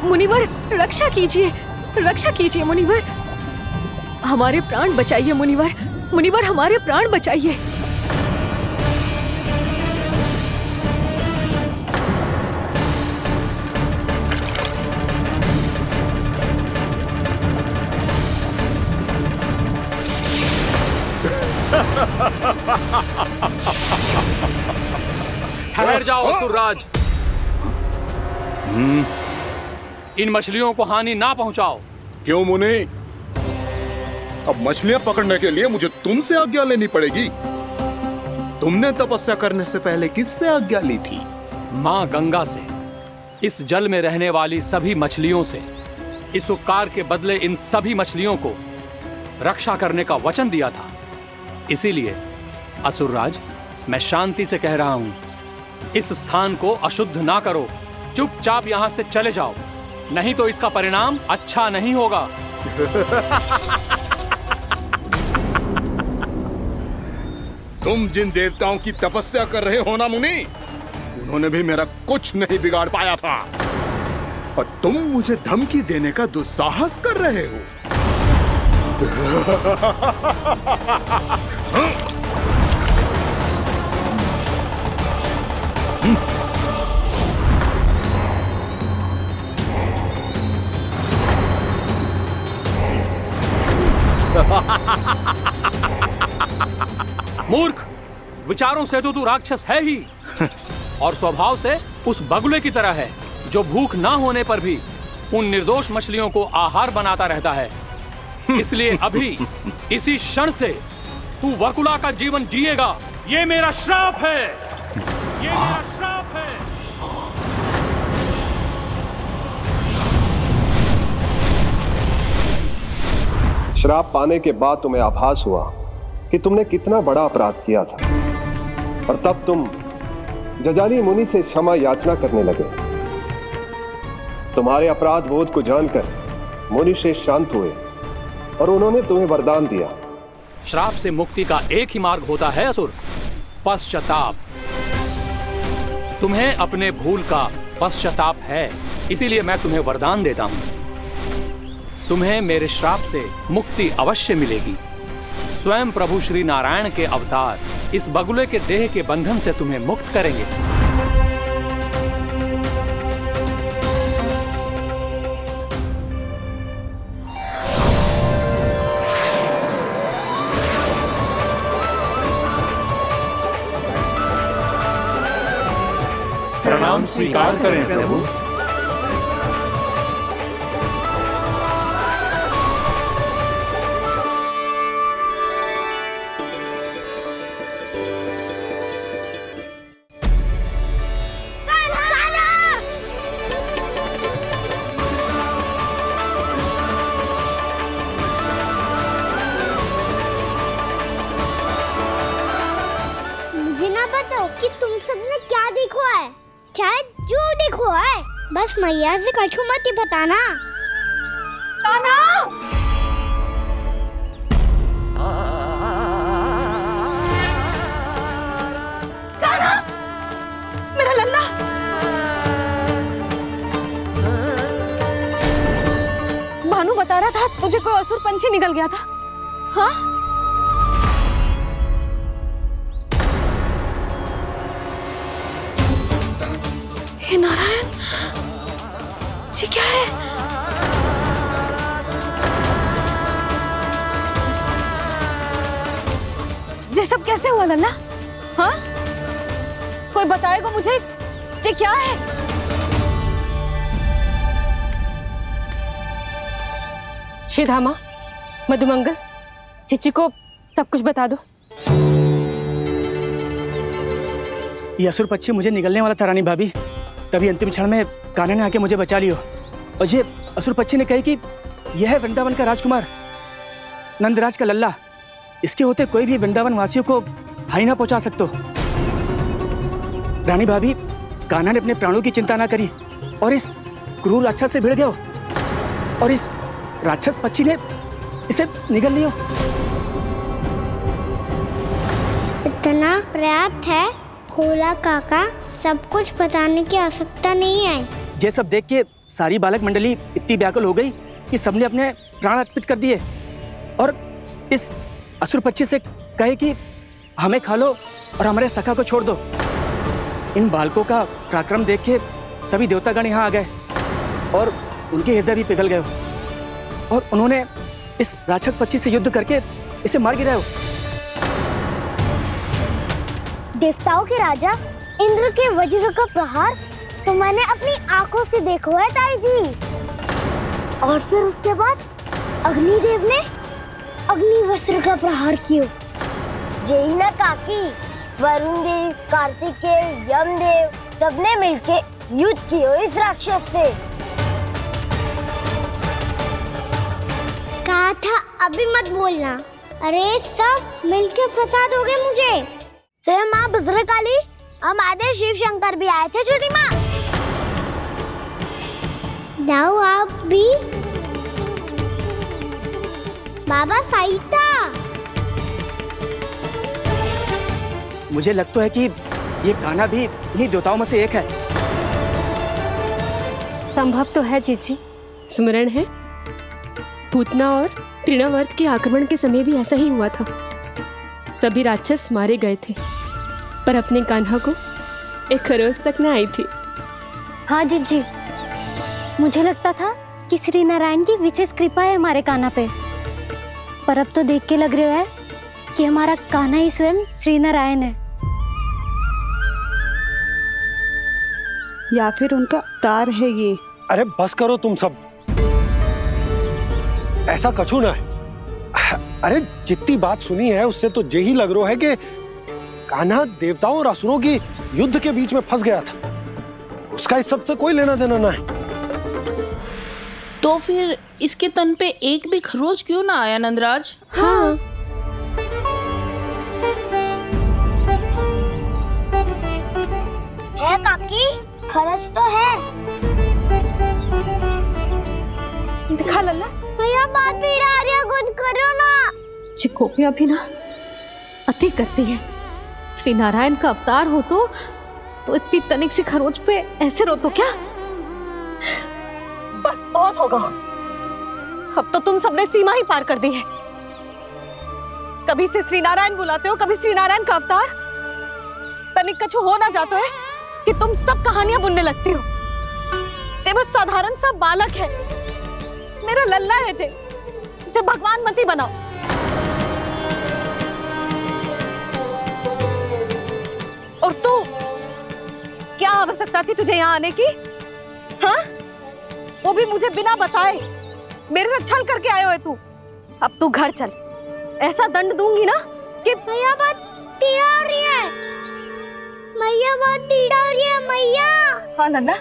मुनिवर, रक्षा कीजिए, रक्षा कीजिए मुनिवर। हमारे प्राण बचाइए मुनिवर, मुनिवर हमारे प्राण बचाइए। ठहर जाओ असुरराज। इन मछलियों को हानि ना पहुंचाओ। क्यों मुनि? अब मछलियां पकड़ने के लिए मुझे तुमसे आज्ञा लेनी पड़ेगी। तुमने तपस्या करने से पहले किससे आज्ञा ली थी? मां गंगा से, इस जल में रहने वाली सभी मछलियों से। इस उपकार के बदले इन सभी मछलियों को रक्षा करने का वचन दिया था। इसीलिए असुरराज, मैं शांति से कह रहा हूं, इस स्थान को अशुद्ध ना करो। चुपचाप यहां से चले जाओ, नहीं तो इसका परिणाम अच्छा नहीं होगा। तुम जिन देवताओं की तपस्या कर रहे हो ना मुनि, उन्होंने भी मेरा कुछ नहीं बिगाड़ पाया था, और तुम मुझे धमकी देने का दुस्साहस कर रहे हो। मूर्ख, विचारों से तो तू राक्षस है ही, और स्वभाव से उस बगुले की तरह है जो भूख ना होने पर भी उन निर्दोष मछलियों को आहार बनाता रहता है। इसलिए अभी इसी क्षण से तू बगुला का जीवन जिएगा। ये मेरा श्राप है, ये मेरा श्राप है। श्राप पाने के बाद तुम्हें आभास हुआ कि तुमने कितना बड़ा अपराध किया था, और तब तुम जजाली मुनि से क्षमा याचना करने लगे। तुम्हारे अपराध बोध को जानकर मुनि श्रेष्ठ शांत हुए और उन्होंने तुम्हें वरदान दिया। श्राप से मुक्ति का एक ही मार्ग होता है असुर, पश्चाताप। तुम्हें अपने भूल का पश्चाताप है, इसीलिए मैं तुम्हें वरदान देता हूं। तुम्हें मेरे श्राप से मुक्ति अवश्य मिलेगी। स्वयं प्रभु श्री नारायण के अवतार इस बगुले के देह के बंधन से तुम्हें मुक्त करेंगे। प्रणाम स्वीकार करें प्रभु। मुझे ना बताओ कि तुम सबने क्या देखो है, शायद जो देखो है, बस मैया से कछु मत ही बताना। मेरा लल्ला। भानु बता रहा था तुझे कोई असुर पंछी निकल गया था। हाँ, हे नारायण, ये क्या है? ये सब कैसे हुआ लल्ला? हाँ, कोई बताएगा मुझे ये क्या है? श्रीधामा, मधुमंगल, चिची को सब कुछ बता दो। ये असुर पक्षी मुझे निगलने वाला था रानी भाभी, तभी अंतिम क्षण में कान्हा ने आके मुझे बचा लियो। और ये असुर पक्षी ने कही कि यह है वृंदावन का राजकुमार, नंदराज का लल्ला। इसके होते कोई भी वृंदावन वासियों को हानि ना पहुंचा सकते। रानी भाभी, कान्हा ने अपने प्राणों की चिंता ना करी और इस क्रूर राक्षस से भिड़ गयो और इस राक्षस पक्षी ने इसे निगल लियो। इतना पर्याप्त है भोला काका, सब कुछ बताने की आवश्यकता नहीं है। ये सब देख के सारी बालक मंडली इतनी व्याकुल हो गई कि सबने अपने प्राण अर्पित कर दिए और इस असुर पक्षी से कहे कि हमें खा लो और हमारे सखा को छोड़ दो। इन बालकों का पराक्रम देख के सभी देवतागण यहाँ आ गए और उनके हृदय भी पिघल गए और उन्होंने इस राक्षस पक्षी से युद्ध करके इसे मार गिराया। देवताओं के राजा इंद्र के वज्र का प्रहार तो मैंने अपनी आंखों से देखा है ताई जी। और फिर उसके बाद अग्निदेव ने अग्निवस्त्र का प्रहार किया। जय ना काकी, वरुण देव, कार्तिकेय, यमदेव सबने मिलके युद्ध किया इस राक्षस से। कहा था अभी मत बोलना। अरे सब मिलके फंसा दोगे मुझे। जय माँ भद्रकाली, हमारे शिव शंकर भी आए थे छोटी माँ। जाओ आप भी। बाबा साईता, मुझे लगता है कि ये कान्हा भी इन्हीं देवताओं में से एक है। संभव तो है जीजी। स्मरण है पूतना और तृणावर्त के आक्रमण के समय भी ऐसा ही हुआ था। सभी राक्षस मारे गए थे पर अपने कान्हा को एक खरोच तक न आई थी। हाँ जीजी, मुझे लगता था कि श्री नारायण की विशेष कृपा है हमारे कान्हा पे, पर अब तो देख के लग रहा है कि हमारा कान्हा ही स्वयं श्री नारायण है। या फिर उनका अवतार है ये। अरे बस करो तुम सब, ऐसा कछु ना है। अरे जितनी बात सुनी है उससे तो यही लग रहा है कि कान्हा देवताओं और असुरों की युद्ध के बीच में फंस गया था। उसका इस सब से कोई लेना देना ना है। तो फिर इसके तन पे एक भी खरोच क्यों ना आया नंदराज? हाँ, है काकी, खरच तो है। दिखा लल्ला। भैया बात पीड़ा आ रही है, कुछ करो ना। चिकोपिया भी ना अति करती है। श्री नारायण का अवतार हो तो इतनी तनिक सी खरोच पे ऐसे रो तो क्या? बस बहुत होगा, अब तो तुम सबने सीमा ही पार कर दी है। कभी से श्री नारायण बुलाते हो, कभी श्री नारायण का अवतार। तनिक कछु हो ना जाता है कि तुम सब कहानियां बुनने लगती हो। जे बस साधारण सा बालक है, मेरा लल्ला है जे, इसे भगवान मत ही बनाओ। और तू, क्या आवश्यकता थी तुझे यहाँ आने की? हाँ, वो भी मुझे बिना बताए। मेरे साथ छल करके आए हो तू। अब तू घर चल, ऐसा दंड दूंगी ना कि मैया बहुत पीड़ा हो रही है। मैया बहुत पीड़ा हो रही है मैया। हाँ लल्ला,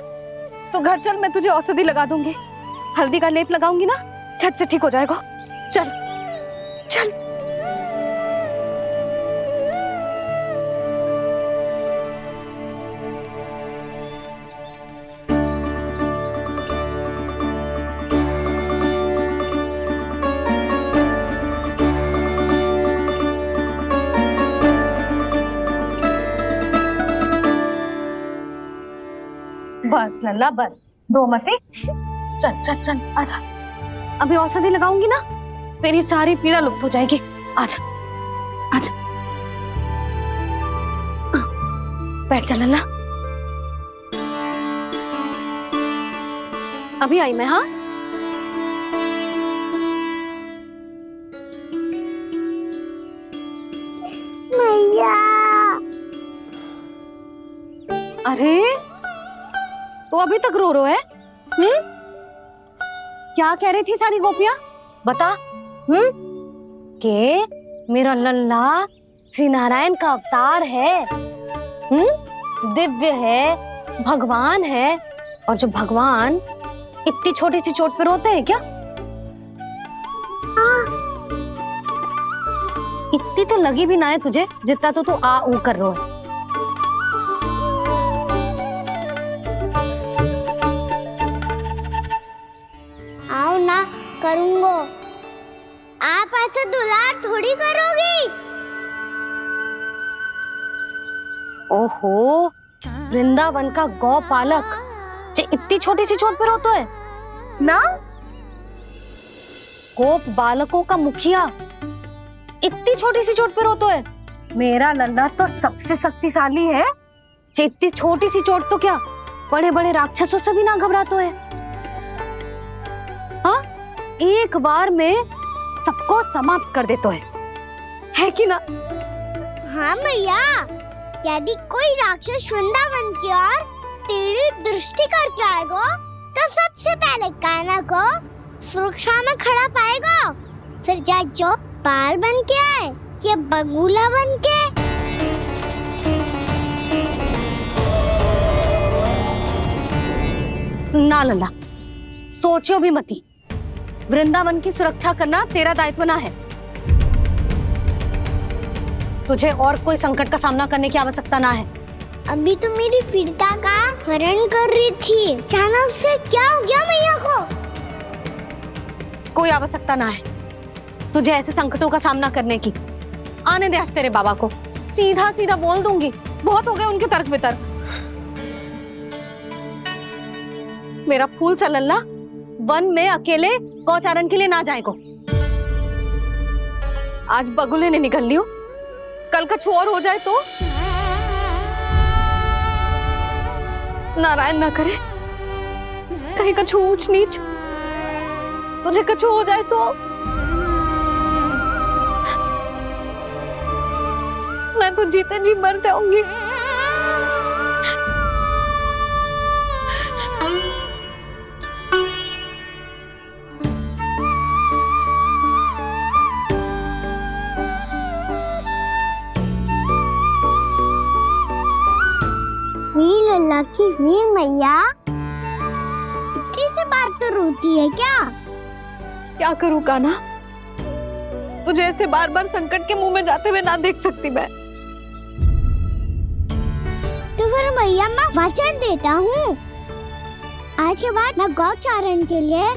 तू घर चल, मैं तुझे औषधि लगा दूंगी। हल्दी का लेप लगाऊंगी ना, झट से ठीक हो जाएगा। चल चल। बस लल्ला बस, रो मत। चल चल चल, आजा। अभी औषधि लगाऊंगी ना, तेरी सारी पीड़ा लुप्त हो जाएगी। आजा आजा, बैठ जा लल्ला। अभी आई मैं। हाँ, मैया। अरे तो अभी तक रो है? क्या कह रही थी सारी गोपियां? बता। के मेरा लल्ला श्री नारायण का अवतार है, दिव्य है, भगवान है। और जो भगवान इतनी छोटी सी चोट पे रोते हैं क्या? इतनी तो लगी भी ना है तुझे, जितना तो तू आ ऊ कर रहा है। आओ ना, करूंगो। आप ऐसे दुलार थोड़ी करोगी। ओहो, वृंदावन का गौपालक जो इतनी छोटी सी चोट पे रोता है ना? गोप बालकों का मुखिया इतनी छोटी सी चोट पे रोता है? मेरा लल्ला तो सबसे शक्तिशाली है। इतनी छोटी सी चोट तो क्या, बड़े बड़े राक्षसों से भी ना घबराता है। हाँ, एक बार में सबको समाप्त कर देता है कि ना? हाँ मैया, यदि कोई राक्षस वृंदावन की ओर टेढ़ी दृष्टि करके आएगा तो सबसे पहले कान्हा को सुरक्षा में खड़ा पाएगा। फिर चाहे जो बाल बन के आए या बगुला बन के। ना लल्ला, सोचो भी मती। वृंदावन की सुरक्षा करना तेरा दायित्व ना है। तुझे और कोई संकट का सामना करने की आवश्यकता ना है। अभी तो मेरी पीड़िता का हरण कर रही थी, अचानक से क्या हो गया मैया को? कोई आवश्यकता ना है तुझे ऐसे संकटों का सामना करने की। आने दे आज तेरे बाबा को, सीधा सीधा बोल दूंगी। बहुत हो गए उनके तर्क वितर्क। मेरा फूल सा लल्ला वन में अकेले गौचारण के लिए ना जाए को। आज बगुले ने निकल लियो, कल का और हो जाए तो नारायण ना करे, कहीं कछु ऊंच नीच तुझे कछु हो जाए तो मैं तो जीते जी मर जाऊंगी। लल्ला की वीर मैया इतनी से बात तो रोती है क्या? क्या करूं कान्हा, तुझे ऐसे बार बार संकट के मुंह में जाते हुए ना देख सकती मैं। तो फिर मैया मैं वचन देता हूँ, आज के बाद मैं गौचारण के लिए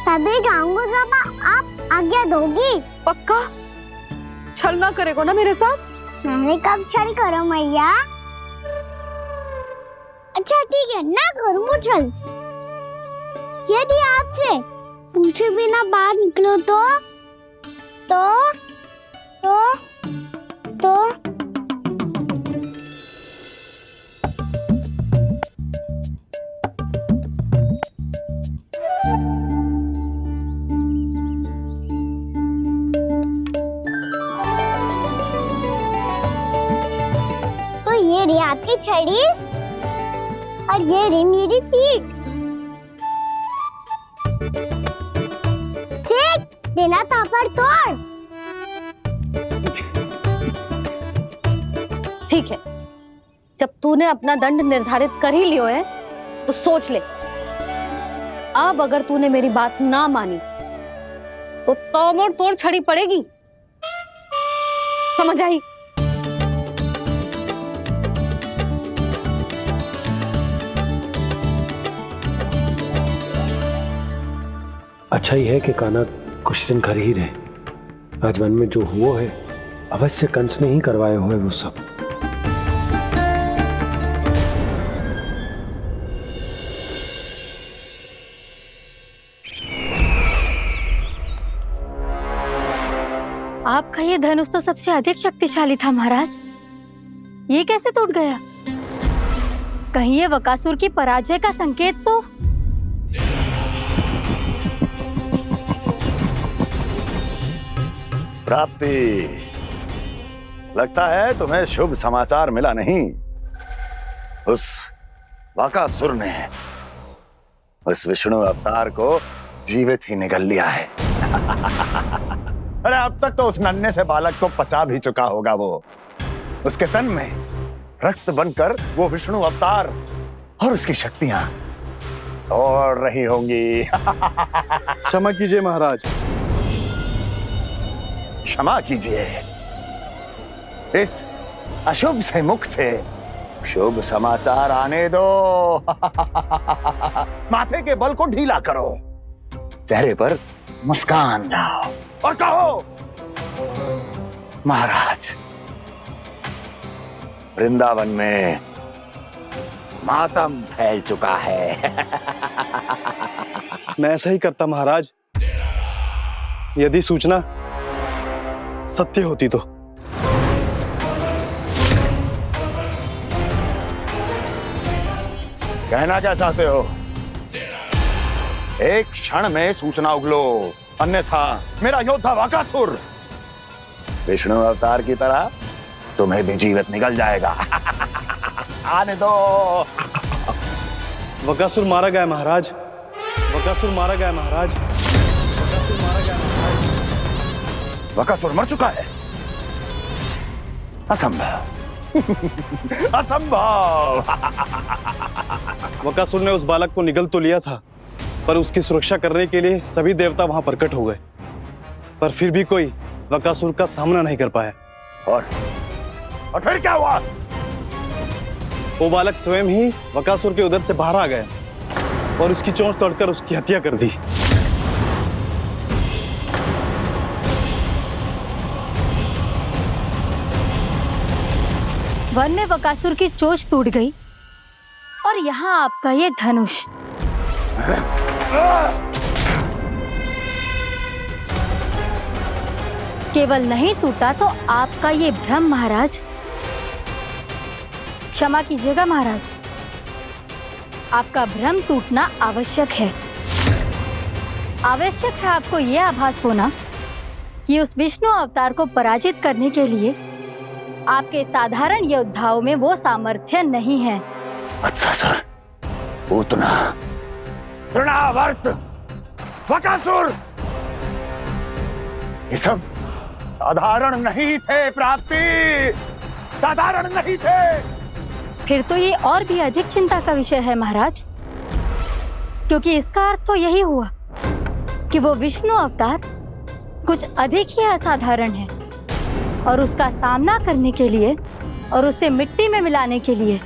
तभी जाऊंगा जब आप आज्ञा दोगी। पक्का? छल ना करेगा ना मेरे साथ? मैंने कब छल करो मैया? अच्छा ठीक है, ना करूँ छल। यदि आपसे पूछे बिना बाहर निकलो तो तो ये रही आपकी छड़ी और ये रही मेरी पीठ। ठीक, बिना तापर तोड़। ठीक है, जब तूने अपना दंड निर्धारित कर ही लियो है तो सोच ले, अब अगर तूने मेरी बात ना मानी तो तोड़ तोड़ छड़ी पड़ेगी, समझ आई? अच्छा ही है कि कान्हा कुछ दिन घर ही रहे। आज वन में जो हुआ है अवश्य कंस ने ही करवाए हुए वो सब। आपका ये धनुष तो सबसे अधिक शक्तिशाली था महाराज, ये कैसे टूट गया? कहीं ये बकासुर की पराजय का संकेत तो? प्राप्ति, लगता है तुम्हें शुभ समाचार मिला नहीं। उस बकासुर ने उस विष्णु अवतार को जीवित ही निगल लिया है। अरे अब तक तो उस नन्हे से बालक को पचा भी चुका होगा वो। उसके तन में रक्त बनकर वो विष्णु अवतार और उसकी शक्तियां दौड़ रही होंगी। क्षमा कीजिए महाराज। क्षमा कीजिए, इस अशुभ से मुख से शुभ समाचार आने दो। माथे के बल को ढीला करो, चेहरे पर मुस्कान लाओ और कहो, महाराज, वृंदावन में मातम फैल चुका है। मैं ऐसा ही करता महाराज, यदि सूचना सत्य होती तो। कहना क्या चाहते हो? एक क्षण में सूचना उगलो, अन्यथा मेरा योद्धा बकासुर विष्णु अवतार की तरह तुम्हें भी जीवित निकल जाएगा। आने दो। बकासुर मारा गया महाराज, बकासुर मारा गया महाराज, बकासुर मारा गया महाराज। बकासुर मर चुका है? असंभव। असंभव। बकासुर ने उस बालक को निगल तो लिया था, पर उसकी सुरक्षा करने के लिए सभी देवता वहां प्रकट हो गए, पर फिर भी कोई बकासुर का सामना नहीं कर पाया। और फिर क्या हुआ? वो बालक स्वयं ही बकासुर के उदर से बाहर आ गया और उसकी चोंच तोड़कर उसकी हत्या कर दी। वन में बकासुर की चोंच टूट गई और यहाँ आपका ये धनुष। केवल नहीं टूटा तो आपका ये भ्रम महाराज। क्षमा कीजिएगा महाराज, आपका भ्रम टूटना आवश्यक है। आवश्यक है आपको यह आभास होना कि उस विष्णु अवतार को पराजित करने के लिए आपके साधारण योद्धाओं में वो सामर्थ्य नहीं है। अच्छा सर, पूतना, तृणावर्त, बकासुर, ये सब साधारण नहीं थे प्राप्ति, साधारण नहीं थे। फिर तो ये और भी अधिक चिंता का विषय है महाराज, क्योंकि इसका अर्थ तो यही हुआ कि वो विष्णु अवतार कुछ अधिक ही असाधारण है और उसका सामना करने के लिए और उसे मिट्टी में मिलाने के लिए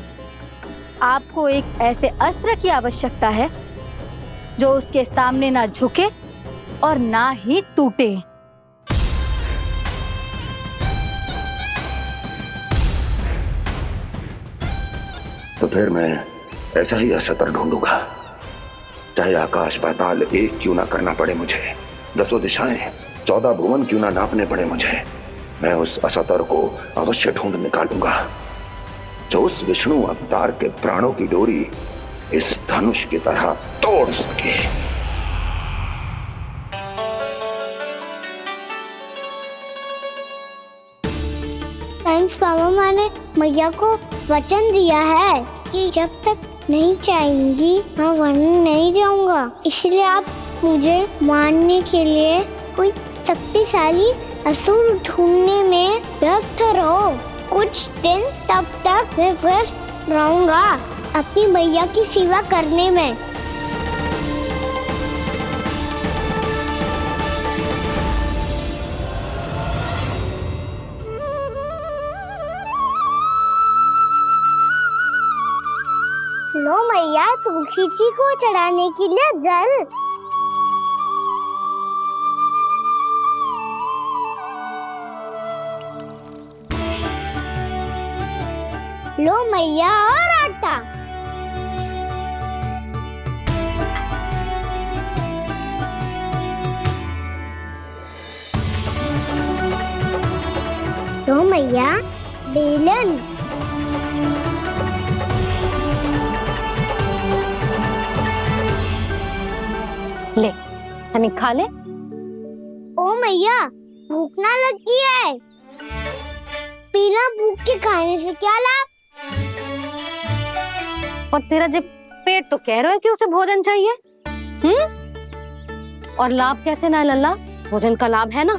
आपको एक ऐसे अस्त्र की आवश्यकता है जो उसके सामने ना झुके और ना ही टूटे। तो फिर मैं ऐसा ही अस्त्र ढूंढूंगा, चाहे आकाश पाताल एक क्यों ना करना पड़े मुझे, 10 दिशाएं 14 भुवन क्यों ना नापने पड़े मुझे, मैं उस असतर को अवश्य ढूंढ निकालूंगा जो उस विष्णु अवतार के प्राणों की डोरी इस धनुष की तरह तोड़ सके। थैंक्स पापा, मैंने मैया को वचन दिया है कि जब तक नहीं चाहेंगी मैं वन नहीं जाऊंगा। इसलिए आप मुझे मारने के लिए कोई शक्तिशाली असुर ढूंढने में व्यस्त रहो। कुछ दिन तब तक मैं व्यस्त रहूंगा अपनी मैया की सेवा करने में। लो मैया, तुलसी जी को चढ़ाने के लिए जल। लो मैया, और आटा। लो मैया, बेलन। ले, तनिक खा ले। ओ मैया, भूख ना लगी है। बिना भूख के खाने से क्या लाभ? और तेरा जब पेट तो कह रहा है कि उसे भोजन चाहिए, और लाभ कैसे ना लल्ला? भोजन का लाभ है ना,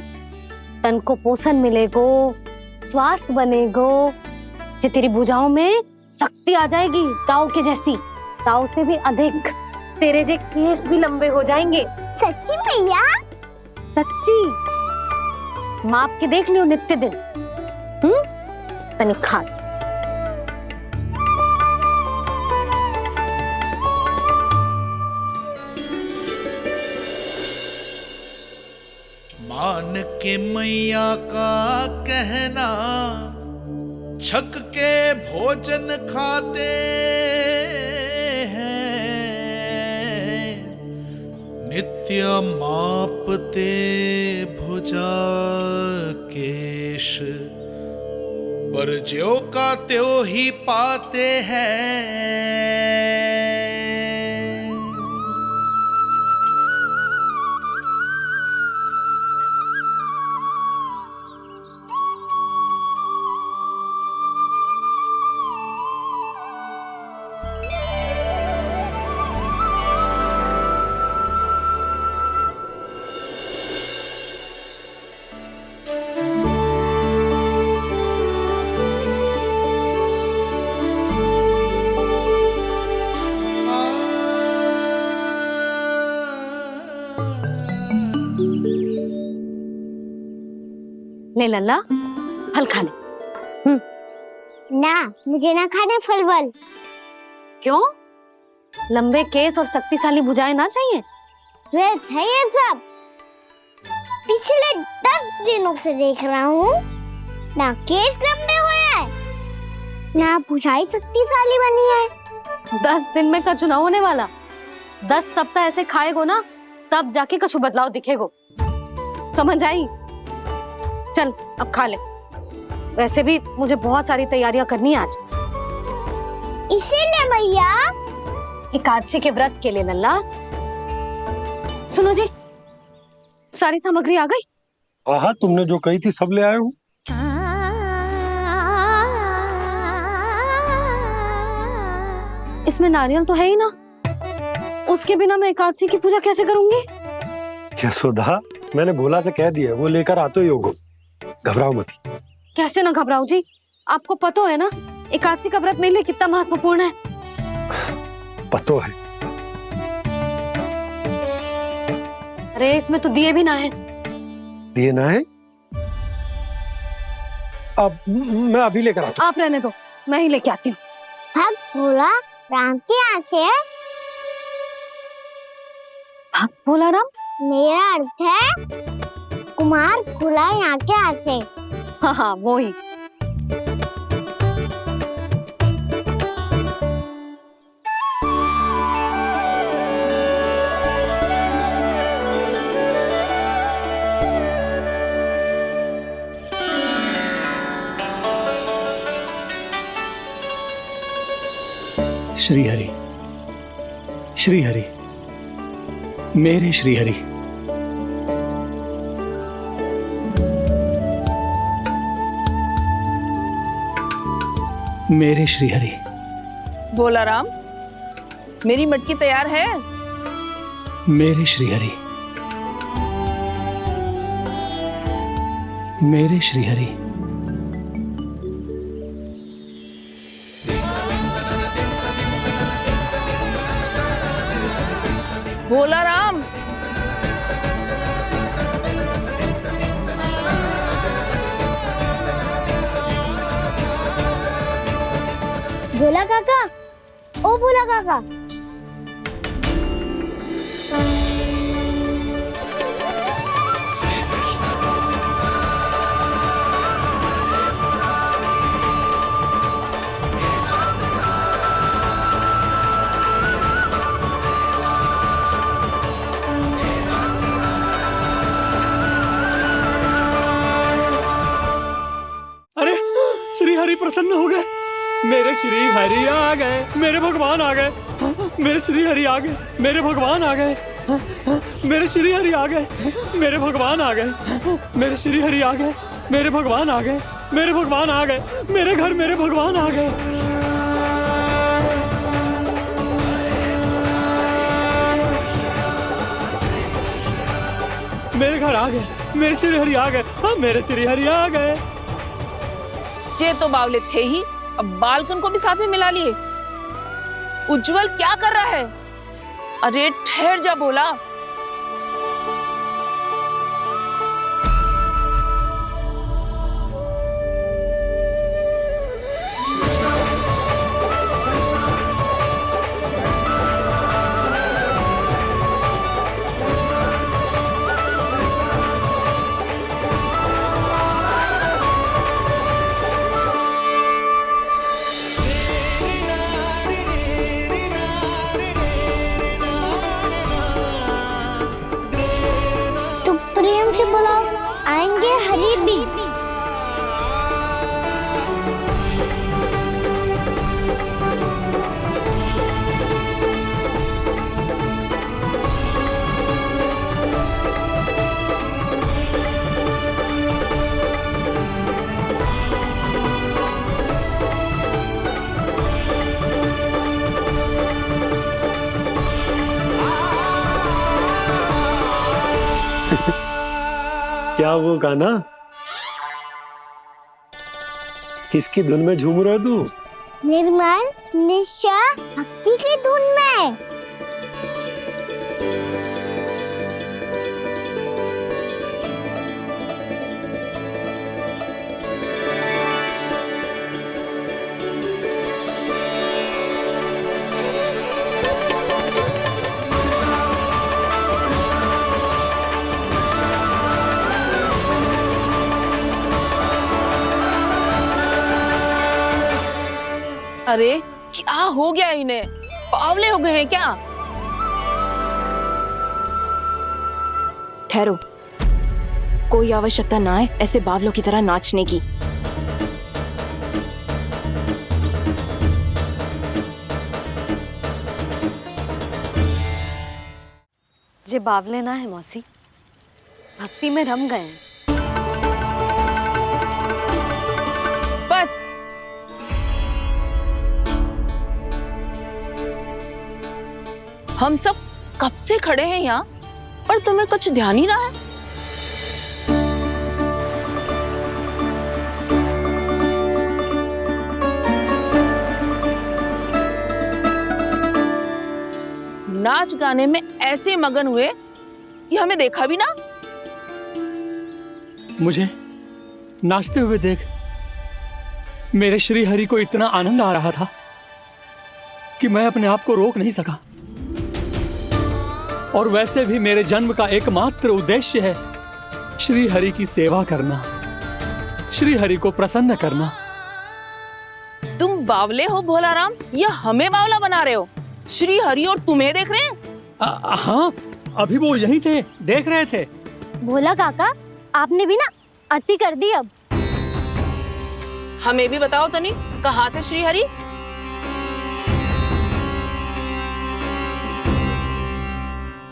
तन को पोषण मिलेगो, स्वास्थ्य बनेगो, जो तेरी भुजाओं में शक्ति आ जाएगी ताऊ के जैसी, ताऊ से भी अधिक। तेरे जे केस भी लंबे हो जाएंगे। सच्ची मैया? सच्ची। माप के देख लियो नित्य दिन। तनिक खा। मान के मैया का कहना, छक के भोजन खाते हैं, नित्य मापते भुजा केश, पर ज्यो का त्यों ही पाते हैं। ले लल्ला, फल खा ले। ना, मुझे ना खाने फल वल। क्यों? लंबे केस और शक्तिशाली भुजाएं ना चाहिए? व्यर्थ है ये सब। पिछले 10 दिनों से देख रहा हूँ, ना केस लंबे हुए हैं, ना भुजाएं शक्तिशाली बनी है। 10 दिन में कछु ना होने वाला। 10 सप्ताह ऐसे खाएगो ना, तब जाके कछु बदलाव दिखेगो। समझ आई? चल अब खा ले। वैसे भी मुझे बहुत सारी तैयारियां करनी है आज। इसीलिए भैया एकादशी के व्रत के लिए लल्ला। सुनो जी, सारी सामग्री आ गई? हाँ, तुमने जो कही थी सब ले आए हूँ। इसमें नारियल तो है ही ना, उसके बिना मैं एकादशी की पूजा कैसे करूंगी? यशोदा, मैंने भोला से कह दिया, वो लेकर आते ही होगा। घबराओ मत। कैसे ना घबराओ जी, आपको पता है ना एकादशी का व्रत मेरे लिए कितना महत्वपूर्ण है। पता है। अरे इसमें तो दिए भी ना है। दिए ना है? अब मैं अभी लेकर आता हूँ। आप रहने दो, मैं ही लेके आती हूँ। भक्त भोला राम के यहाँ से है? भक्त भोला राम? मेरा अर्थ है कुमार भोला यहाँ के यहाँ से। हाँ हाँ, वो ही। श्री हरि, श्री हरि, मेरे श्री हरि। मेरे श्री हरि। भोला राम, मेरी मटकी तैयार है? मेरे श्री हरि, मेरे श्री हरि। भोला राम, भोला काका, ओ भोला काका। अरे श्री हरि प्रसन्न हो गए। मेरे श्री हरि आ गए, मेरे भगवान आ गए। मेरे श्री हरि आ गए, मेरे भगवान आ गए। मेरे श्री हरि आ गए, मेरे भगवान आ गए। मेरे श्री हरि आ गए, मेरे भगवान आ गए। मेरे भगवान आ गए, मेरे घर मेरे भगवान आ गए। मेरे घर आ गए, मेरे श्री हरि आ गए। हाँ, मेरे श्री हरि आ गए। ये तो बावले थे ही, अब बालकन को भी साथ में मिला लिए। उज्जवल क्या कर रहा है? अरे ठहर जा भोला। प्रेम से बुलाओ, आएंगे हरि भी। क्या वो गाना? किसकी धुन में झूम रहा तू? निर्मल निशा भक्ति की धुन में। अरे क्या हो गया इन्हें? पावले हो गए हैं क्या? ठहरो, कोई आवश्यकता ना है ऐसे बावलों की तरह नाचने की। जे बावले ना है मौसी, भक्ति में रम गए हैं। बस हम सब कब से खड़े हैं यहाँ, पर तुम्हें कुछ ध्यान ही ना है। नाच गाने में ऐसे मगन हुए कि हमें देखा भी ना। मुझे नाचते हुए देख मेरे श्री हरि को इतना आनंद आ रहा था कि मैं अपने आप को रोक नहीं सका। और वैसे भी मेरे जन्म का एकमात्र उद्देश्य है श्री हरि की सेवा करना, श्री हरि को प्रसन्न करना। तुम बावले हो भोला राम, या हमें बावला बना रहे हो? श्री हरि और तुम्हें देख रहे हैं? हाँ, अभी वो यहीं थे, देख रहे थे। भोला काका, आपने भी ना अति कर दी। अब हमें भी बताओ तनी, कहाँ थे श्री हरि?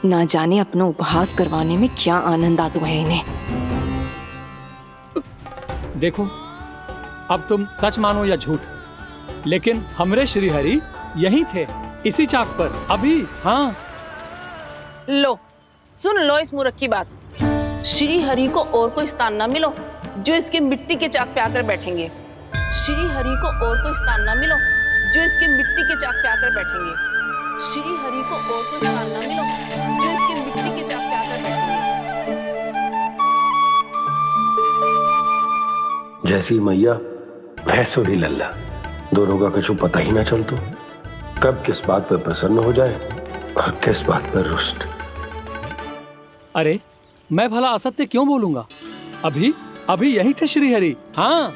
ना जाने अपना उपहास करवाने में क्या आनंद आता है इन्हें। देखो, अब तुम सच मानो या झूठ, लेकिन हमरे श्रीहरि यहीं थे, इसी चाक पर अभी। हाँ, लो सुन लो इस मूर्ख की बात। श्री हरि को और कोई स्थान ना मिलो जो इसके मिट्टी के चाक पे आकर बैठेंगे। श्री हरि को और कोई स्थान ना मिलो जो इसके मिट्टी के चाक पे आकर बैठेंगे। श्री हरि को और कोई स्थान ना मिलो जो इसके मिट्टी के चाक पे आकर बैठेंगे। जैसी मैया भैंसो ही लल्ला, दोनों का कुछ पता ही ना चलतो, कब किस बात पर प्रसन्न हो जाए और किस बात पर रुष्ट। अरे मैं भला असत्य क्यों बोलूंगा? अभी अभी यही थे श्रीहरि। हाँ,